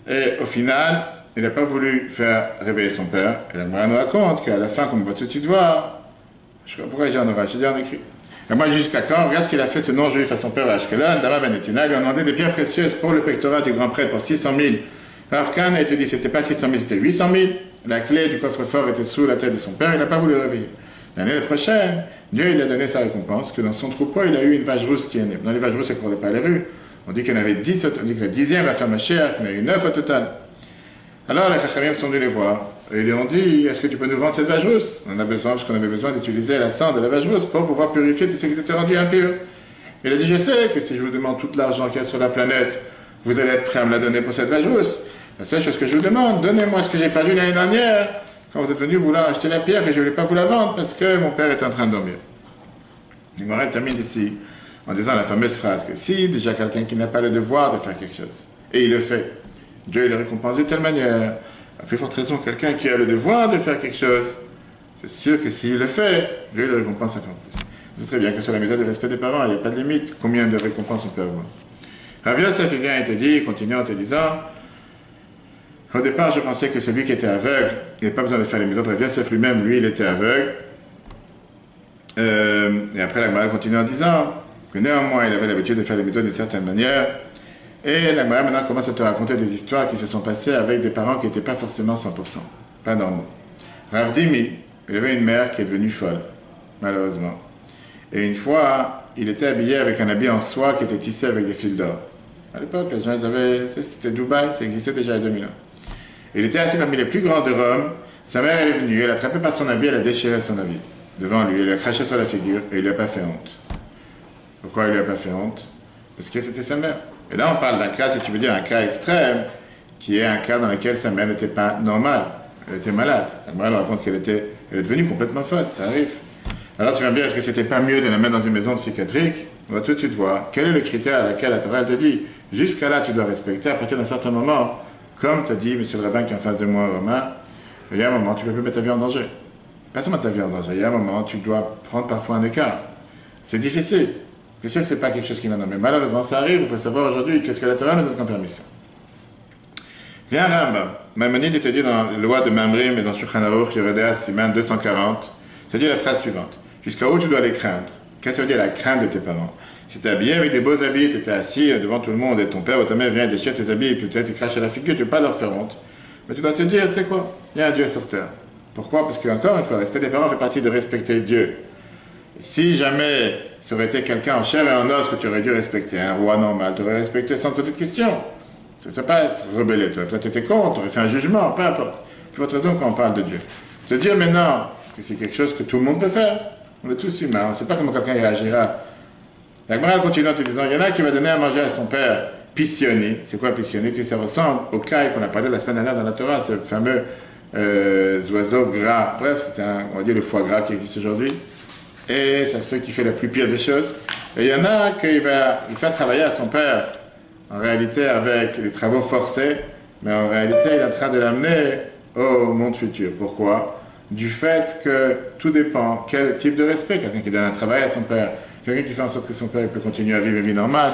Et au final, il n'a pas voulu faire réveiller son père. Et la Gemara nous raconte qu'à la fin, comme on va tout de suite voir, pourquoi j'ai en oral, je dis en écrit. Et moi, jusqu'à quand, regarde ce qu'il a fait ce non-juif à son père à Ashkelon, Dama ben Netina, il lui a demandé des pierres précieuses pour le pectorat du grand prêtre pour 600 000. Rav Kahn a été dit, c'était pas 600 000, c'était 800 000. La clé du coffre-fort était sous la tête de son père, il n'a pas voulu le réveiller. L'année prochaine, Dieu il a donné sa récompense, que dans son troupeau, il a eu une vache rousse qui est née. Dans les vaches rousses, ça ne courait pas les rues. On dit qu'il y en avait 10, on dit que la 10e, la femme chère, qu'il y en avait eu 9 au total. Alors les Chachamim sont venus les voir. Et ils lui ont dit, est-ce que tu peux nous vendre cette vache rousse? On en a besoin, parce qu'on avait besoin d'utiliser la sang de la vache rousse pour pouvoir purifier tout ce qui s'était rendu impur. Il a dit, je sais que si je vous demande tout l'argent qu'il y a sur la planète, vous allez être prêt à me la donner pour cette vache rousse. La seule chose que je vous demande, donnez-moi ce que j'ai perdu l'année dernière, quand vous êtes venu vouloir acheter la pierre et je ne voulais pas vous la vendre parce que mon père est en train de dormir. L'Igmarel termine ici en disant la fameuse phrase que si déjà quelqu'un qui n'a pas le devoir de faire quelque chose, et il le fait, Dieu le récompense de telle manière, à plus forte raison, quelqu'un qui a le devoir de faire quelque chose, c'est sûr que s'il le fait, Dieu le récompense encore plus. Vous savez très bien que sur la méthode de respect des parents, il n'y a pas de limite combien de récompenses on peut avoir. Rav Yosef vient et te dit, continue en te disant, au départ je pensais que celui qui était aveugle, il n'y avait pas besoin de faire les méthodes. Rav Yosef lui-même, lui, il était aveugle. Et après la Gemara continue en disant que néanmoins il avait l'habitude de faire les méthodes d'une certaine manière. Et la Gemara maintenant commence à te raconter des histoires qui se sont passées avec des parents qui n'étaient pas forcément 100%, pas normaux. Rav Dimi, il avait une mère qui est devenue folle, malheureusement. Et une fois, il était habillé avec un habit en soie qui était tissé avec des fils d'or. À l'époque, les gens ils avaient, c'était Dubaï, ça existait déjà il y a 2000 ans. Il était assis parmi les plus grands de Rome. Sa mère elle est venue, elle a attrapé par son habit, elle a déchiré son habit devant lui, elle a craché sur la figure et il lui a pas fait honte. Pourquoi il lui a pas fait honte? Parce que c'était sa mère. Et là on parle d'un cas, si tu veux dire un cas extrême, qui est un cas dans lequel sa mère n'était pas normale, elle était malade. Elle raconte qu'elle est devenue complètement folle, ça arrive. Alors tu vas me dire, est-ce que c'était pas mieux de la mettre dans une maison psychiatrique? On va tout de suite voir quel est le critère à laquelle la Torah te dit, jusqu'à là tu dois respecter, à partir d'un certain moment, comme te dit monsieur le rabbin qui est en face de moi, Romain, il y a un moment tu ne peux plus mettre ta vie en danger. Pas seulement ta vie en danger, il y a un moment tu dois prendre parfois un écart. C'est difficile. Bien sûr que ce n'est pas quelque chose qui est normal, mais malheureusement ça arrive, il faut savoir aujourd'hui qu'est-ce que la Torah nous donne comme permission. Viens Rambam, Maïmonide te dit dans la loi de Mamrim et dans Shulchan Aruch, Yerodéa Siman 240, te dit la phrase suivante, jusqu'à où tu dois les craindre? Qu'est-ce que ça veut dire la crainte de tes parents? Si tu es habillé avec des beaux habits, tu étais assis devant tout le monde et ton père ou ta mère vient déchirer tes habits et peut-être te crache à la figure, tu ne veux pas leur faire honte. Mais tu dois te dire, tu sais quoi, il y a un Dieu sur terre. Pourquoi? Parce qu'encore une fois, le respect des parents fait partie de respecter Dieu. Et si jamais ça aurait été quelqu'un en chair et en os que tu aurais dû respecter, un roi normal, tu aurais respecté sans te poser de questions. Tu ne vas pas être rebellé, tu aurais été contre, tu aurais fait un jugement, peu importe. Pour votre raison quand on parle de Dieu. Te dire maintenant que c'est quelque chose que tout le monde peut faire, on est tous humains, on ne sait pas comment quelqu'un réagira. La Gemara continue en te disant, il y en a qui va donner à manger à son père pissioni. C'est quoi pissioni? Ça ressemble au caille qu'on a parlé la semaine dernière dans la Torah, ce fameux oiseau gras. Bref, c'est on va dire le foie gras qui existe aujourd'hui. Et ça se peut qu'il fait la plus pire des choses. Et il y en a qui va faire travailler à son père, en réalité avec les travaux forcés, mais en réalité il est en train de l'amener au monde futur. Pourquoi? Du fait que tout dépend quel type de respect. Quelqu'un qui donne un travail à son père, quelqu'un qui fait en sorte que son père peut continuer à vivre une vie normale.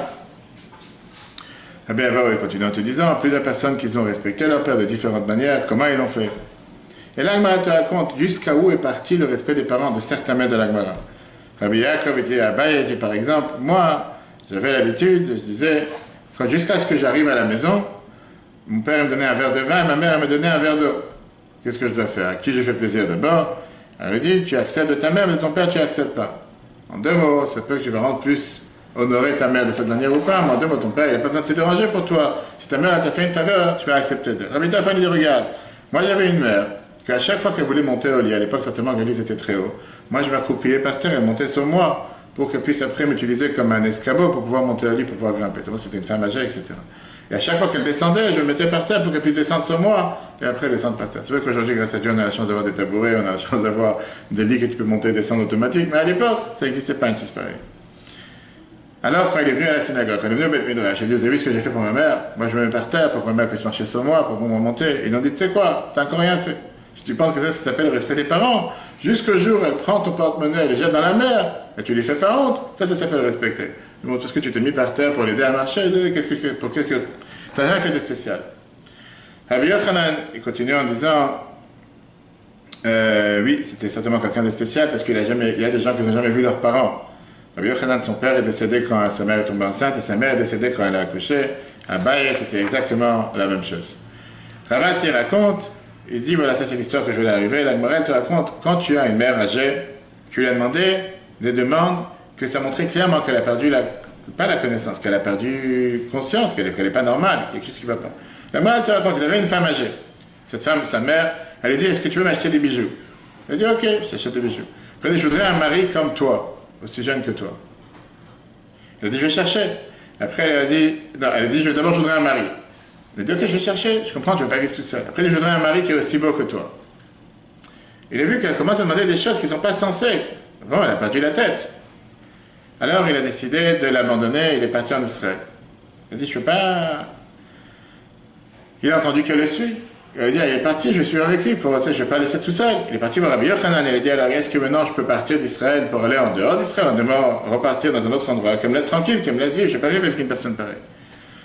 Eh bien, il continue en te disant, plusieurs personnes qui ont respecté leur père de différentes manières, comment ils l'ont fait. Et là, l'Agmara te raconte jusqu'à où est parti le respect des parents de certains maîtres de l'Agmara. Rabbi Yaakov était à Abaye, par exemple, moi, j'avais l'habitude, je disais, jusqu'à ce que j'arrive à la maison, mon père me donnait un verre de vin et ma mère me donnait un verre d'eau. Qu'est-ce que je dois faire? À qui je fais plaisir d'abord? Elle dit, tu acceptes de ta mère, mais de ton père, tu n'acceptes pas. En deux mots, ça peut que tu vas rendre plus honorer ta mère de cette manière ou pas, mais en deux mots, ton père, il n'a pas besoin de se déranger pour toi. Si ta mère t'a fait une faveur, tu vas accepter d'elle. Rabbi Tafan dit, regarde, moi j'avais une mère, qu'à chaque fois qu'elle voulait monter au lit, à l'époque certainement l'église était très haut, moi je m'accroupillais par terre, elle montait sur moi, pour qu'elle puisse après m'utiliser comme un escabeau pour pouvoir monter au lit, pour pouvoir grimper. C'était une femme âgée, etc. Et à chaque fois qu'elle descendait, je me mettais par terre pour qu'elle puisse descendre sur moi, et après descendre par terre. C'est vrai qu'aujourd'hui, grâce à Dieu, on a la chance d'avoir des tabourets, on a la chance d'avoir des lits que tu peux monter et descendre automatique, mais à l'époque, ça n'existait pas une chose pareille. Alors, quand il est venu à la synagogue, quand il est venu au Beth Midrash, il a dit, vous avez vu ce que j'ai fait pour ma mère? Moi, je me mets par terre pour que ma mère puisse marcher sur moi, pour pouvoir monter. Et ils ont dit, tu sais quoi, t'as encore rien fait. Si tu penses que ça s'appelle le respect des parents, jusqu'au jour où elle prend ton porte-monnaie, elle le jette dans la mer, et tu lui fais pas honte, ça s'appelle respecter. Bon, parce que tu t'es mis par terre pour l'aider à marcher, qu'est-ce que t'as rien fait de spécial. Rabbi Yochanan, il continue en disant, oui, c'était certainement quelqu'un de spécial, parce qu'il y a des gens qui n'ont jamais vu leurs parents. Rabbi Yochanan, son père est décédé quand sa mère est tombée enceinte, et sa mère est décédée quand elle a accouché. À Baye, c'était exactement la même chose. Ravas, il raconte, il dit, voilà, ça c'est l'histoire que je voulais arriver. La Gemara te raconte, quand tu as une mère âgée, tu lui as demandé des demandes que ça montrait clairement qu'elle a perdu pas la connaissance, qu'elle a perdu conscience, qu'elle n'est pas normale, quelque chose qui ne va pas. La Gemara te raconte, il avait une femme âgée. Cette femme, sa mère, elle lui dit, est-ce que tu veux m'acheter des bijoux? Elle dit, ok, je t'achète des bijoux. Après, elle dit, je voudrais un mari comme toi, aussi jeune que toi. Elle a dit, je vais chercher. Après, elle a dit, non, elle a dit, d'abord, je voudrais un mari. Elle a dit, ok, je vais chercher, je comprends, tu ne veux pas vivre toute seule. Après, elle dit, je voudrais un mari qui est aussi beau que toi. Il a vu qu'elle commence à demander des choses qui ne sont pas sensées. Bon, elle a perdu la tête. Alors, il a décidé de l'abandonner, il est parti en Israël. Il a dit, je ne peux pas... Il a entendu qu'elle le suit. Il a dit, il est parti, je suis avec lui, pour, je ne vais pas le laisser tout seul. Il est parti voir Rabbi Yochanan, il a dit, alors est-ce que maintenant je peux partir d'Israël pour aller en dehors d'Israël, en dehors, repartir dans un autre endroit, qui me laisse tranquille, qui me laisse vivre, je ne vais pas vivre avec une personne pareille.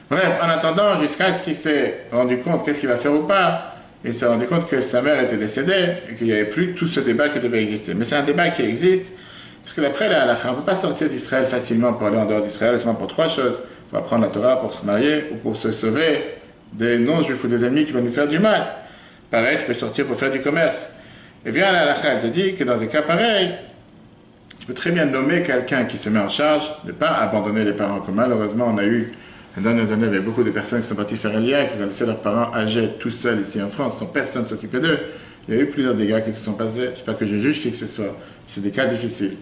Bref, en attendant, jusqu'à ce qu'il s'est rendu compte qu'est-ce qu'il va faire ou pas, il s'est rendu compte que sa mère était décédée et qu'il n'y avait plus tout ce débat qui devait exister. Mais c'est un débat qui existe, parce que d'après la halakha, on ne peut pas sortir d'Israël facilement pour aller en dehors d'Israël, seulement pour trois choses, pour apprendre la Torah, pour se marier ou pour se sauver des non-juifs ou des ennemis qui vont nous faire du mal. Pareil, tu peux sortir pour faire du commerce. Et bien la halakha, elle te dit que dans des cas pareils, tu peux très bien nommer quelqu'un qui se met en charge, ne pas abandonner les parents, comme malheureusement on a eu, les dernières années, il y avait beaucoup de personnes qui sont parties faire un lien, qui ont laissé leurs parents âgés tout seuls ici en France, sans personne s'occuper d'eux. Il y a eu plusieurs dégâts qui se sont passés. Je ne sais pas que je juge qui que ce soit. C'est des cas difficiles.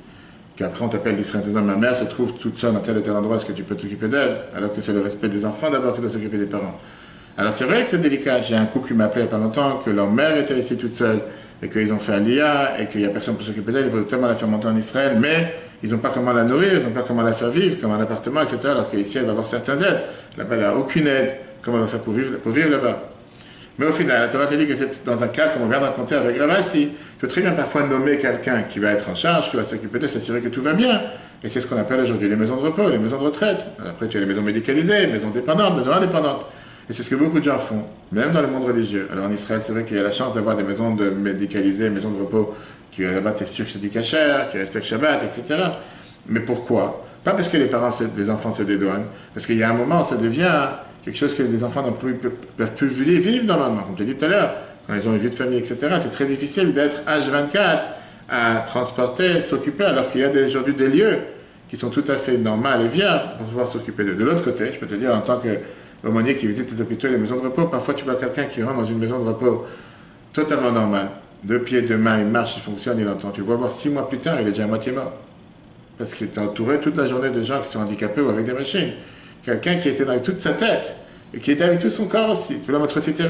Qu'après on t'appelle d'Israël, en disant ma mère se trouve toute seule dans tel et tel endroit, est-ce que tu peux t'occuper d'elle? Alors que c'est le respect des enfants d'abord qui doit s'occuper des parents. Alors c'est vrai que c'est délicat. J'ai un couple qui m'a appelé il n'y a pas longtemps, que leur mère était ici toute seule, et qu'ils ont fait un lia, et qu'il n'y a personne pour s'occuper d'elle, il faut tellement la faire monter en Israël, mais ils n'ont pas comment la nourrir, ils n'ont pas comment la faire vivre, comme un appartement, etc. Alors qu'ici elle va avoir certaines aides. Là-bas elle n'a aucune aide. Comment elle va faire pour vivre là-bas? Mais au final, la Torah te dit que c'est dans un cas, comme on vient de raconter avec Ravasi, tu peux très bien parfois nommer quelqu'un qui va être en charge, qui va s'occuper de s'assurer que tout va bien. Et c'est ce qu'on appelle aujourd'hui les maisons de repos, les maisons de retraite. Après, tu as les maisons médicalisées, les maisons dépendantes, maisons indépendantes. Et c'est ce que beaucoup de gens font, même dans le monde religieux. Alors en Israël, c'est vrai qu'il y a la chance d'avoir des maisons médicalisées, maisons de repos, qui là-bas, t'es sûr que c'est du kasher, qui respectent Shabbat, etc. Mais pourquoi? Pas parce que les enfants se dédouanent, parce qu'il y a un moment, ça devient quelque chose que les enfants peuvent plus vivre normalement. Comme tu as dit tout à l'heure, quand ils ont une vie de famille, etc., c'est très difficile d'être H24 à transporter, s'occuper, alors qu'il y a aujourd'hui des lieux qui sont tout à fait normaux et viables pour pouvoir s'occuper d'eux. De l'autre côté, je peux te dire, en tant qu'aumônier qui visite les hôpitaux et les maisons de repos, parfois tu vois quelqu'un qui rentre dans une maison de repos totalement normale, 2 pieds, 2 mains, il marche, il fonctionne, il entend. Tu le vois voir 6 mois plus tard, il est déjà à moitié mort. Parce qu'il était entouré toute la journée de gens qui sont handicapés ou avec des machines. Quelqu'un qui était avec toute sa tête et qui était avec tout son corps aussi. Tu vois, notre société.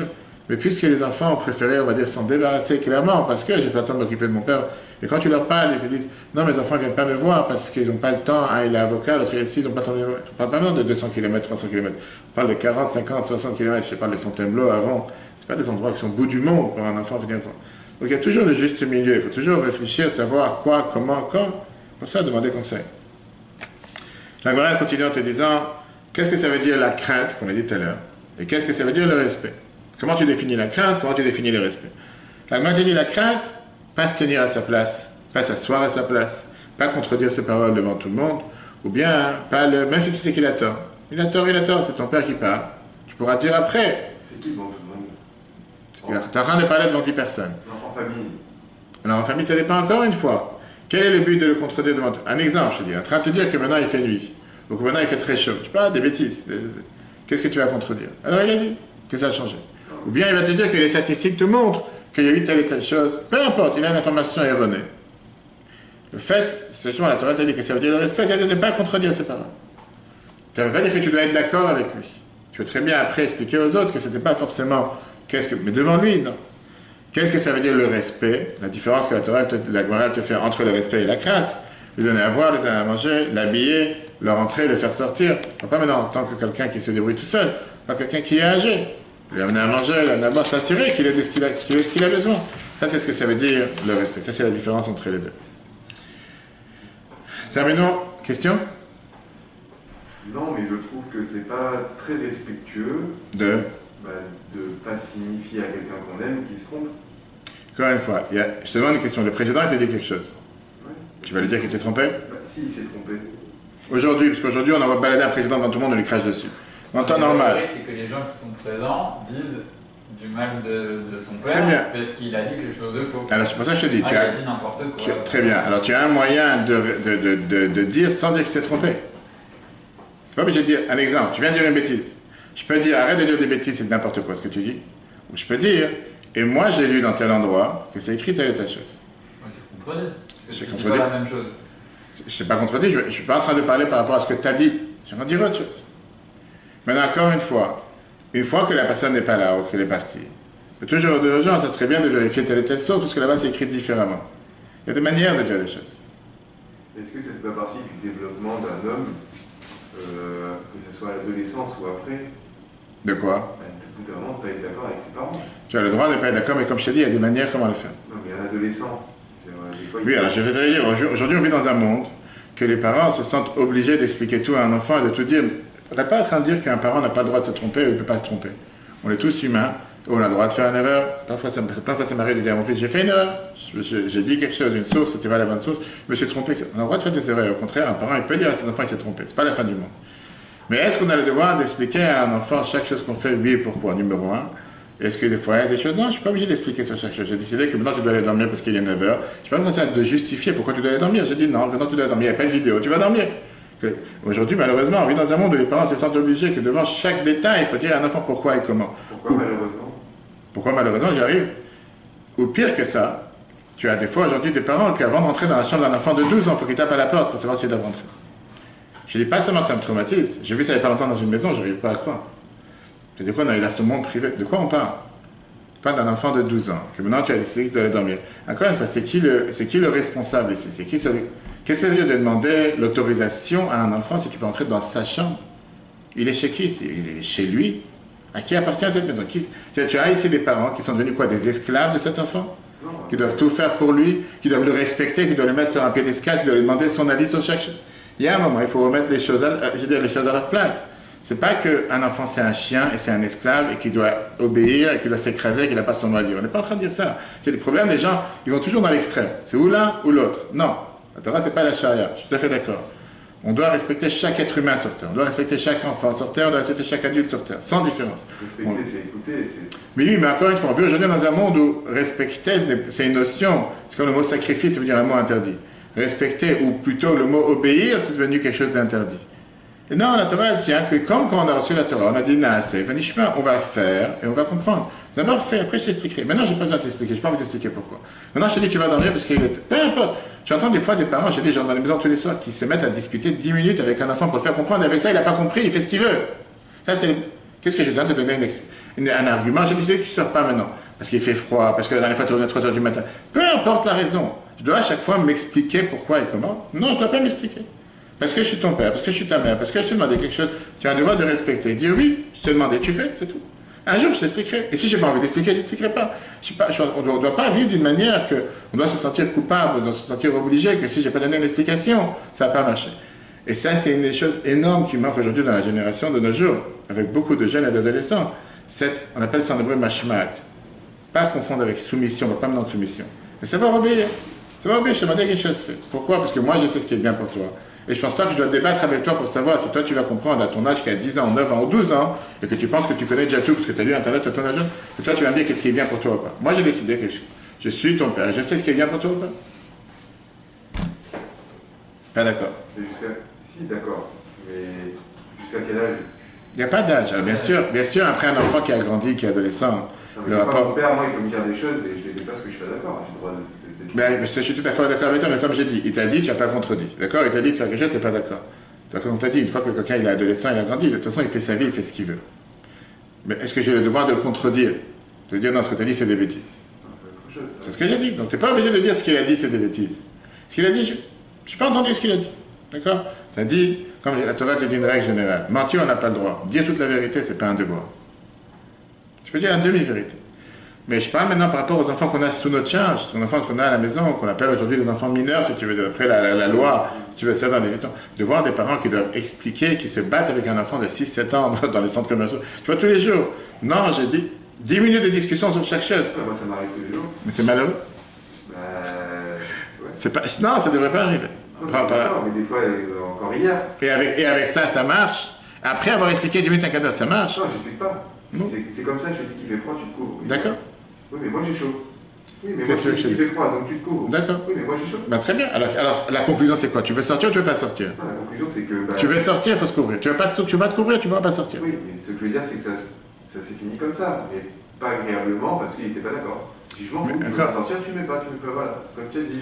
Mais puisque les enfants ont préféré, on va dire, s'en débarrasser clairement, parce que j'ai pas le temps de m'occuper de mon père. Et quand tu leur parles, ils te disent non, mes enfants ne viennent pas me voir parce qu'ils n'ont pas le temps. Un, il est avocat, l'autre, ici, ils n'ont pas le temps de me voir. Tu ne parles pas de 200 km, 300 km. On parle de 40, 50, 60 km. Je parle de Fontainebleau avant. Ce pas des endroits qui sont au bout du monde pour un enfant venir voir. Donc il y a toujours le juste milieu. Il faut toujours réfléchir, savoir quoi, comment, quand. Pour ça, demander conseil. La Gemara continue en te disant qu'est-ce que ça veut dire la crainte, qu'on a dit tout à l'heure, et qu'est-ce que ça veut dire le respect. Comment tu définis la crainte, comment tu définis le respect. La Gemara te dit la crainte, pas se tenir à sa place, pas s'asseoir à sa place, pas contredire ses paroles devant tout le monde, ou bien, même si tu sais qu'il a tort. Il a tort, c'est ton père qui parle. Tu pourras dire après. C'est qui devant tout le monde? Tu n'as rien de parler devant 10 personnes. Non, en famille. Alors en famille, ça dépend encore une fois. Quel est le but de le contredire devant toi? Un exemple, je te dis, en train de te dire que maintenant il fait nuit, ou que maintenant il fait très chaud. Je sais pas, des bêtises. Qu'est-ce que tu vas contredire? Alors il a dit que ça a changé. Ou bien il va te dire que les statistiques te montrent qu'il y a eu telle et telle chose. Peu importe, il a une information erronée. Le fait, c'est justement la Torah te dit que ça veut dire le respect, c'est de ne pas contredire ses paroles. Ça ne veut pas dire que tu dois être d'accord avec lui. Tu peux très bien après expliquer aux autres que ce n'était pas forcément mais devant lui, non. Qu'est-ce que ça veut dire le respect? La différence que la Torah, la Gemara te fait entre le respect et la crainte. Lui donner à boire, lui donner à manger, l'habiller, le rentrer, le faire sortir. Pas maintenant en tant que quelqu'un qui se débrouille tout seul, pas quelqu'un qui est âgé. Lui amener à manger, lui amener à boire, s'assurer qu'il ait ce qu'il a besoin. Ça, c'est ce que ça veut dire le respect. Ça, c'est la différence entre les deux. Terminons. Question? Non, mais je trouve que c'est pas très respectueux de pas signifier à quelqu'un qu'on aime qu'il se trompe. Encore une fois, je te demande une question. Le président, il t'a dit quelque chose. Ouais. Tu vas lui dire qu'il t'est trompé? Si, il s'est trompé. Aujourd'hui, parce qu'aujourd'hui, on envoie balader un président devant tout le monde, on lui crache dessus. En temps normal. C'est que les gens qui sont présents disent du mal de son père. Très bien. Parce qu'il a dit quelque chose de faux. Alors, c'est pour ça que je te dis. Il a dit n'importe quoi. Très bien. Alors, tu as un moyen de dire sans dire qu'il s'est trompé. Tu n'es pas obligé de dire un exemple. Tu viens de dire une bêtise. Je peux dire arrête de dire des bêtises, c'est n'importe quoi ce que tu dis. Ou je peux dire Et moi, j'ai lu dans tel endroit que c'est écrit telle et telle chose. Ouais, tu contredis. Parce J'ai que tu dis contredit. pas la même chose. Je ne sais pas contredit, je ne suis pas en train de parler par rapport à ce que tu as dit. Je vais en dire autre chose. Maintenant, encore une fois que la personne n'est pas là ou qu'elle est partie, il y a toujours de gens, ça serait bien de vérifier telle et telle source, parce que là-bas, c'est écrit différemment. Il y a des manières de dire les choses. Est-ce que ça fait pas partie du développement d'un homme, que ce soit à l'adolescence ou après, De quoi? au bout d'un moment, de ne pas être d'accord avec ses parents? Tu as le droit de ne pas être d'accord, mais comme je t'ai dit, il y a des manières comment le faire. Non, mais un adolescent, des fois, il- Oui, alors je vais te dire, aujourd'hui, on vit dans un monde que les parents se sentent obligés d'expliquer tout à un enfant et de tout dire. On n'est pas en train de dire qu'un parent n'a pas le droit de se tromper ou il ne peut pas se tromper. On est tous humains, on a le droit de faire une erreur. Parfois, ça m'arrive de dire à mon fils, j'ai fait une erreur, j'ai dit quelque chose, une source, c'était pas la bonne source, je me suis trompé. On a le droit de faire des erreurs. Au contraire, un parent, il peut dire à ses enfants, il s'est trompé. C'est pas la fin du monde. Mais est-ce qu'on a le devoir d'expliquer à un enfant chaque chose qu'on fait, oui et pourquoi? Numéro un. Est-ce que des fois, il y a des choses? Non, je ne suis pas obligé d'expliquer sur chaque chose. J'ai décidé que maintenant tu dois aller dormir parce qu'il est 9 heures. Je ne suis pas besoin de justifier pourquoi tu dois aller dormir. J'ai dit non, maintenant tu dois aller dormir. Il n'y a pas de vidéo, tu vas dormir. Aujourd'hui, malheureusement, on vit dans un monde où les parents se sentent obligés que devant chaque détail, il faut dire à un enfant pourquoi et comment. Pourquoi malheureusement? Pourquoi malheureusement, j'arrive. Ou pire que ça, tu as des fois aujourd'hui des parents qui, avant de rentrer dans la chambre d'un enfant de 12 ans, il faut qu'il tape à la porte pour savoir s'il doit rentrer. Je dis pas seulement que ça me traumatise. J'ai vu ça il n'y a pas longtemps dans une maison, je n'arrive pas à croire. Je dis quoi, non, il a ce monde privé. De quoi on parle? On parle d'un enfant de 12 ans, que maintenant tu as décidé qu'il doit aller dormir. Encore une fois, c'est qui le responsable ici? C'est qui celui? Qu'est-ce que ça veut dire de demander l'autorisation à un enfant si tu peux entrer dans sa chambre? Il est chez qui? Il est chez lui. À qui appartient cette maison? Tu as ici des parents qui sont devenus quoi? Des esclaves de cet enfant? Non. Qui doivent tout faire pour lui, qui doivent le respecter, qui doivent le mettre sur un piédestal, qui doivent lui demander son avis sur chaque chose. Il y a un moment, il faut remettre les choses à leur place. C'est pas qu'un enfant c'est un chien et c'est un esclave et qu'il doit obéir et qu'il doit s'écraser et qu'il n'a pas son mot à dire. On n'est pas en train de dire ça. C'est le problème, les gens, ils vont toujours dans l'extrême. C'est ou l'un ou l'autre. Non. La Torah, c'est pas la charia. Je suis tout à fait d'accord. On doit respecter chaque être humain sur Terre. On doit respecter chaque enfant sur Terre. On doit respecter chaque adulte sur Terre. Sans différence. Respecter, c'est écouter, c'est... Mais oui, mais encore une fois, on vit aujourd'hui dans un monde où respecter, c'est une notion. C'est comme le mot sacrifice, ça veut dire un mot interdit. Respecter, ou plutôt le mot obéir, c'est devenu quelque chose d'interdit. Et non, la Torah, elle tient que comme quand on a reçu la Torah, on a dit Naaseh, Vanishma, on va faire et on va comprendre. D'abord fais, après je t'expliquerai. Maintenant, je n'ai pas besoin de t'expliquer, je ne vais pas vous expliquer pourquoi. Maintenant, je te dis tu vas dormir parce qu'il est. Peu importe. Tu entends des fois des parents, j'ai des gens dans les maisons tous les soirs qui se mettent à discuter 10 minutes avec un enfant pour le faire comprendre. Et avec ça, il n'a pas compris, il fait ce qu'il veut. Ça, c'est. Qu'est-ce que j'ai besoin de te donner un argument? J'ai décidé que tu ne sors pas maintenant. Parce qu'il fait froid, parce que la dernière fois tu revenais à 3 heures du matin. Peu importe la raison. Je dois à chaque fois m'expliquer pourquoi et comment. Non, je ne dois pas m'expliquer. Parce que je suis ton père, parce que je suis ta mère, parce que je t'ai demandé quelque chose, tu as un devoir de respecter. Dire oui, je t'ai demandé, tu fais, c'est tout. Un jour, je t'expliquerai. Et si je n'ai pas envie d'expliquer, je ne t'expliquerai pas. On ne doit pas vivre d'une manière qu'on doit se sentir coupable, on doit se sentir obligé, que si je n'ai pas donné une explication, ça ne va pas marcher. Et ça, c'est une des choses énormes qui manque aujourd'hui dans la génération de nos jours, avec beaucoup de jeunes et d'adolescents. On appelle ça en hébreu mashmat. Pas confondre avec soumission, pas maintenant de soumission. Mais savoir obéir. Savoir obéir, je te demandais quelque chose fait. Pourquoi? Parce que moi, je sais ce qui est bien pour toi. Et je pense pas que je dois débattre avec toi pour savoir si toi tu vas comprendre à ton âge qui a 10 ans, 9 ans ou 12 ans, et que tu penses que tu connais déjà tout parce que tu as lu Internet à ton âge, que toi tu vas me dire qu'est-ce qui est bien pour toi ou pas. Moi j'ai décidé que je suis ton père, je sais ce qui est bien pour toi ou pas. Pas d'accord. Si, d'accord. Mais jusqu'à quel âge? Il n'y a pas d'âge. Alors bien sûr, après un enfant qui a grandi, qui est adolescent, non, le rapport... Mon père, moi, il peut me dire des choses et je ne les dis pas parce que je suis pas d'accord. J'ai le droit de... Mais je suis tout à fait d'accord avec toi, mais comme j'ai dit, il t'a dit, tu n'as pas contredit. D'accord? Il t'a dit de faire quelque chose, tu n'es pas d'accord. Comme on t'a dit, une fois que quelqu'un il est adolescent, il a grandi, de toute façon, il fait sa vie, il fait ce qu'il veut. Mais est-ce que j'ai le devoir de le contredire? De dire, non, ce que tu as dit, c'est des bêtises. C'est ce que j'ai dit. Donc, tu n'es pas obligé de dire ce qu'il a dit, c'est des bêtises. Ce qu'il a dit, je n'ai pas entendu ce qu'il a dit. D'accord? Tu as dit, comme la Torah te dit une règle générale, mentir, on n'a pas le droit. Dire toute la vérité, ce n'est pas un devoir. Tu peux dire une demi-vérité. Mais je parle maintenant par rapport aux enfants qu'on a sous notre charge, aux enfants qu'on a à la maison, qu'on appelle aujourd'hui les enfants mineurs, si tu veux, d'après la loi, si tu veux, 16 ans, 18 ans, de voir des parents qui doivent expliquer, qui se battent avec un enfant de 6-7 ans dans les centres commerciaux. Tu vois, tous les jours. Non, j'ai dit 10 minutes de discussion sur chaque chose. Moi, ça m'arrive tous les jours. Mais c'est malheureux. Ouais. C'est pas, non, ça ne devrait pas arriver. Non, mais des fois, encore hier. Et avec ça, ça marche. Après avoir expliqué 10 minutes, un quart d'heure, ça marche. Non, j'explique pas. Non. C'est comme ça, je te dis qu'il fait froid, tu te couvres. Oui. D'accord. Oui, mais moi j'ai chaud. Oui, mais moi je te dis qu'il fait froid, donc tu te couvres. D'accord. Oui, mais moi j'ai chaud. Bah, très bien. Alors, la conclusion, c'est quoi? Tu veux sortir ou tu veux pas sortir? Non, la conclusion, c'est que... Tu veux sortir, il faut se couvrir. Tu vas pas te couvrir, tu ne vas pas sortir. Oui, mais ce que je veux dire, c'est que ça s'est fini comme ça. Mais pas agréablement parce qu'il n'était pas d'accord. Si je m'en fous, tu veux pas sortir, tu mets pas, voilà, comme tu as dit.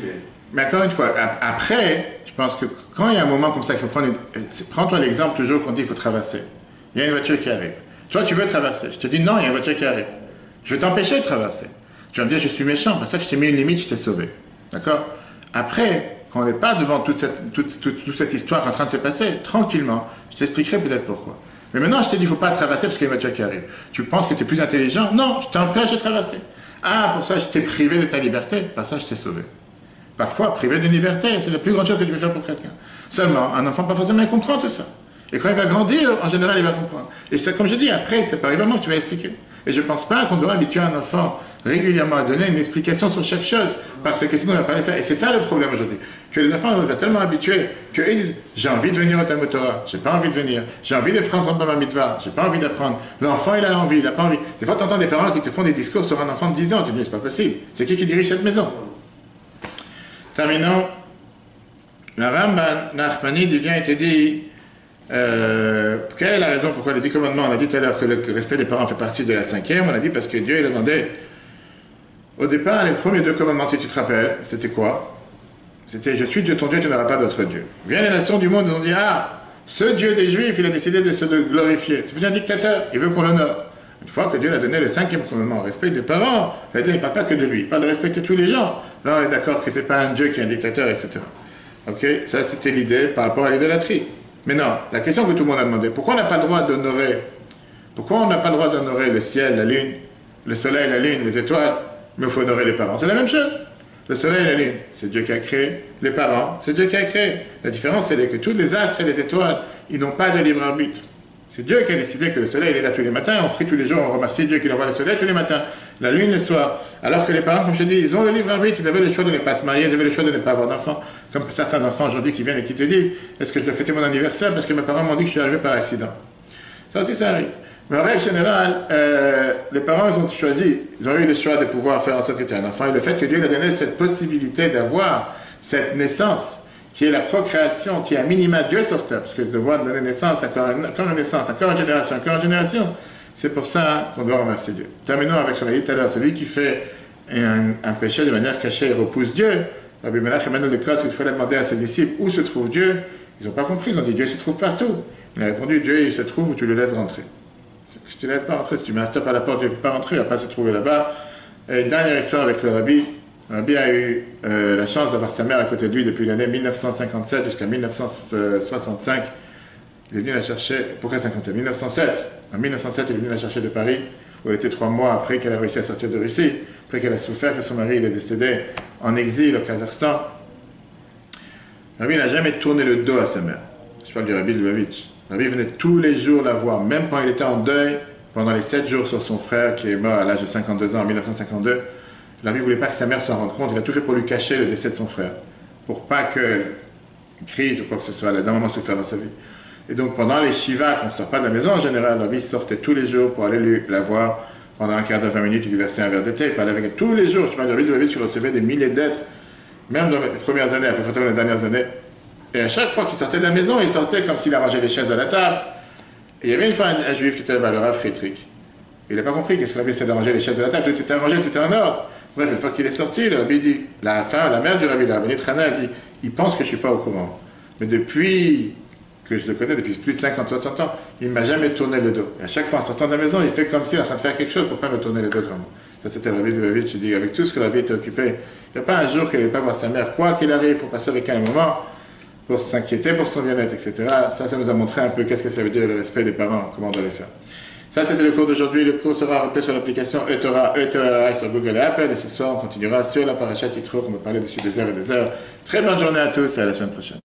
Mais encore une fois, après, je pense que quand il y a un moment comme ça qu'il faut prendre prends-toi l'exemple toujours qu'on dit qu'il faut traverser. Il y a une voiture qui arrive. Toi, tu veux traverser. Je te dis non, il y a une voiture qui arrive. Je vais t'empêcher de traverser. Tu vas me dire, je suis méchant, parce que je t'ai mis une limite, je t'ai sauvé. D'accord? Après, quand on n'est pas devant toute cette histoire en train de se passer, tranquillement, je t'expliquerai peut-être pourquoi. Mais maintenant, je t'ai dit, il ne faut pas traverser parce qu'il y a une voiture qui arrive. Tu penses que tu es plus intelligent? Non, je t'empêche de traverser. Ah, pour ça, je t'ai privé de ta liberté. Par ça, je t'ai sauvé. Parfois, privé de liberté, c'est la plus grande chose que tu peux faire pour quelqu'un. Seulement, un enfant, pas forcément, il comprend tout ça. Et quand il va grandir, en général, il va comprendre. Et c'est comme je dis, après, c'est pas vraiment que tu vas expliquer. Et je ne pense pas qu'on doit habituer un enfant régulièrement à donner une explication sur chaque chose, parce que sinon, on ne va pas le faire. Et c'est ça le problème aujourd'hui. Que les enfants, on les a tellement habitués qu'ils disent, j'ai envie de venir au Talmud Torah, j'ai pas envie de venir. J'ai envie de prendre un Baba Mitzvah, j'ai pas envie d'apprendre. L'enfant, il a envie, il n'a pas envie. Des fois, tu entends des parents qui te font des discours sur un enfant de 10 ans. Tu te dis, c'est pas possible. C'est qui dirige cette maison? Terminons. La Ramban Nachmanide, il vient et te dit, quelle est la raison pourquoi les 10 commandements, on a dit tout à l'heure que le respect des parents fait partie de la 5e, on a dit parce que Dieu il a demandé, au départ, les premiers 2 commandements, si tu te rappelles, c'était quoi? C'était, je suis Dieu ton Dieu, tu n'auras pas d'autre Dieu. Bien les nations du monde, ils ont dit, ah, ce Dieu des Juifs, il a décidé de se glorifier. C'est plus un dictateur, il veut qu'on l'honore. Une fois que Dieu a donné le 5e commandement, respect des parents, il ne parle pas que de lui, il parle de respecter tous les gens. Là, on est d'accord que ce n'est pas un Dieu qui est un dictateur, etc. Ok? Ça, c'était l'idée par rapport à l'idolâtrie. Mais non, la question que tout le monde a demandé, pourquoi on n'a pas le droit d'honorer le ciel, la lune, le soleil, la lune, les étoiles, mais il faut honorer les parents? C'est la même chose. Le soleil et la lune, c'est Dieu qui a créé. Les parents, c'est Dieu qui a créé. La différence, c'est que tous les astres et les étoiles, ils n'ont pas de libre arbitre. C'est Dieu qui a décidé que le soleil il est là tous les matins, on prie tous les jours, on remercie Dieu qu'il envoie le soleil tous les matins, la lune le soir. Alors que les parents, comme je te dis, ils ont le libre arbitre, ils avaient le choix de ne pas se marier, ils avaient le choix de ne pas avoir d'enfants. Comme certains enfants aujourd'hui qui viennent et qui te disent, est-ce que je dois fêter mon anniversaire parce que mes parents m'ont dit que je suis arrivé par accident. Ça aussi, ça arrive. Mais en règle générale, les parents, ils ont choisi, ils ont eu le choix de pouvoir faire en sorte que tu aies un enfant. Et le fait que Dieu leur a donné cette possibilité d'avoir cette naissance, qui est la procréation, qui est à minima Dieu sur terre, parce que de voir donner naissance, encore une naissance, encore une génération, c'est pour ça qu'on doit remercier Dieu. Terminons avec ce qu'on a dit tout à l'heure, celui qui fait un péché de manière cachée et repousse Dieu. Rabbi Menachem Mendel de Kotz, il fallait demander à ses disciples où se trouve Dieu. Ils n'ont pas compris, ils ont dit Dieu se trouve partout. Il a répondu Dieu il se trouve où tu le laisses rentrer. Si tu ne laisses pas rentrer, si tu mets un stop à la porte, Dieu ne peut pas rentrer, il ne va pas se trouver là-bas. Et dernière histoire avec le Rabbi. Rabbi a eu la chance d'avoir sa mère à côté de lui depuis l'année 1957 jusqu'à 1965. Il est venu la chercher, pourquoi 57? 1907. En 1907, il est venu la chercher de Paris, où elle était 3 mois après qu'elle a réussi à sortir de Russie, après qu'elle a souffert que son mari il est décédé en exil au Kazakhstan. Rabbi n'a jamais tourné le dos à sa mère. Je parle du Rabbi Lubavitch. Rabbi venait tous les jours la voir, même quand il était en deuil, pendant les 7 jours sur son frère qui est mort à l'âge de 52 ans en 1952. Rabbi ne voulait pas que sa mère s'en rende compte, il a tout fait pour lui cacher le décès de son frère, pour pas qu'elle crise ou quoi que ce soit, elle a d'un moment souffert dans sa vie. Et donc pendant les Shiva, qu'on ne sort pas de la maison en général, Rabbi sortait tous les jours pour aller la voir, pendant un quart d'heure, 20 minutes, il lui versait un verre de thé, il parlait avec elle tous les jours. Je parle de Rabbi, tu recevais des milliers de lettres, même dans les premières années, après dans les dernières années. Et à chaque fois qu'il sortait de la maison, il sortait comme s'il arrangeait les chaises à la table. Et il y avait une fois un juif qui était là-bas, le Rav Friedrich. Il n'a pas compris qu'est-ce que Rabbi essayait d'arranger les chaises de la table, tout était arrangé, tout était en ordre. Bref, une fois qu'il est sorti, le Rabbi dit, la mère du Rabbi, la Rabbi Trana, elle dit, il pense que je ne suis pas au courant. Mais depuis que je le connais, depuis plus de 50, 60 ans, il ne m'a jamais tourné le dos. Et à chaque fois, en sortant de la maison, il fait comme s'il est en train de faire quelque chose pour ne pas me tourner le dos devant moi. Ça, c'était le Rabbi de Lubavitch. Je dis, avec tout ce que le Rabbi était occupé, il n'y a pas un jour qu'il n'allait pas voir sa mère. Quoi qu'il arrive, il faut passer avec elle un moment pour s'inquiéter pour son bien-être, etc. Ça nous a montré un peu qu'est-ce que ça veut dire le respect des parents, comment on doit le faire. Ça, c'était le cours d'aujourd'hui. Le cours sera repris sur l'application eTorah sur Google et Apple. Et ce soir, on continuera sur la paracha Yitro, on va parler dessus des heures et des heures. Très bonne journée à tous et à la semaine prochaine.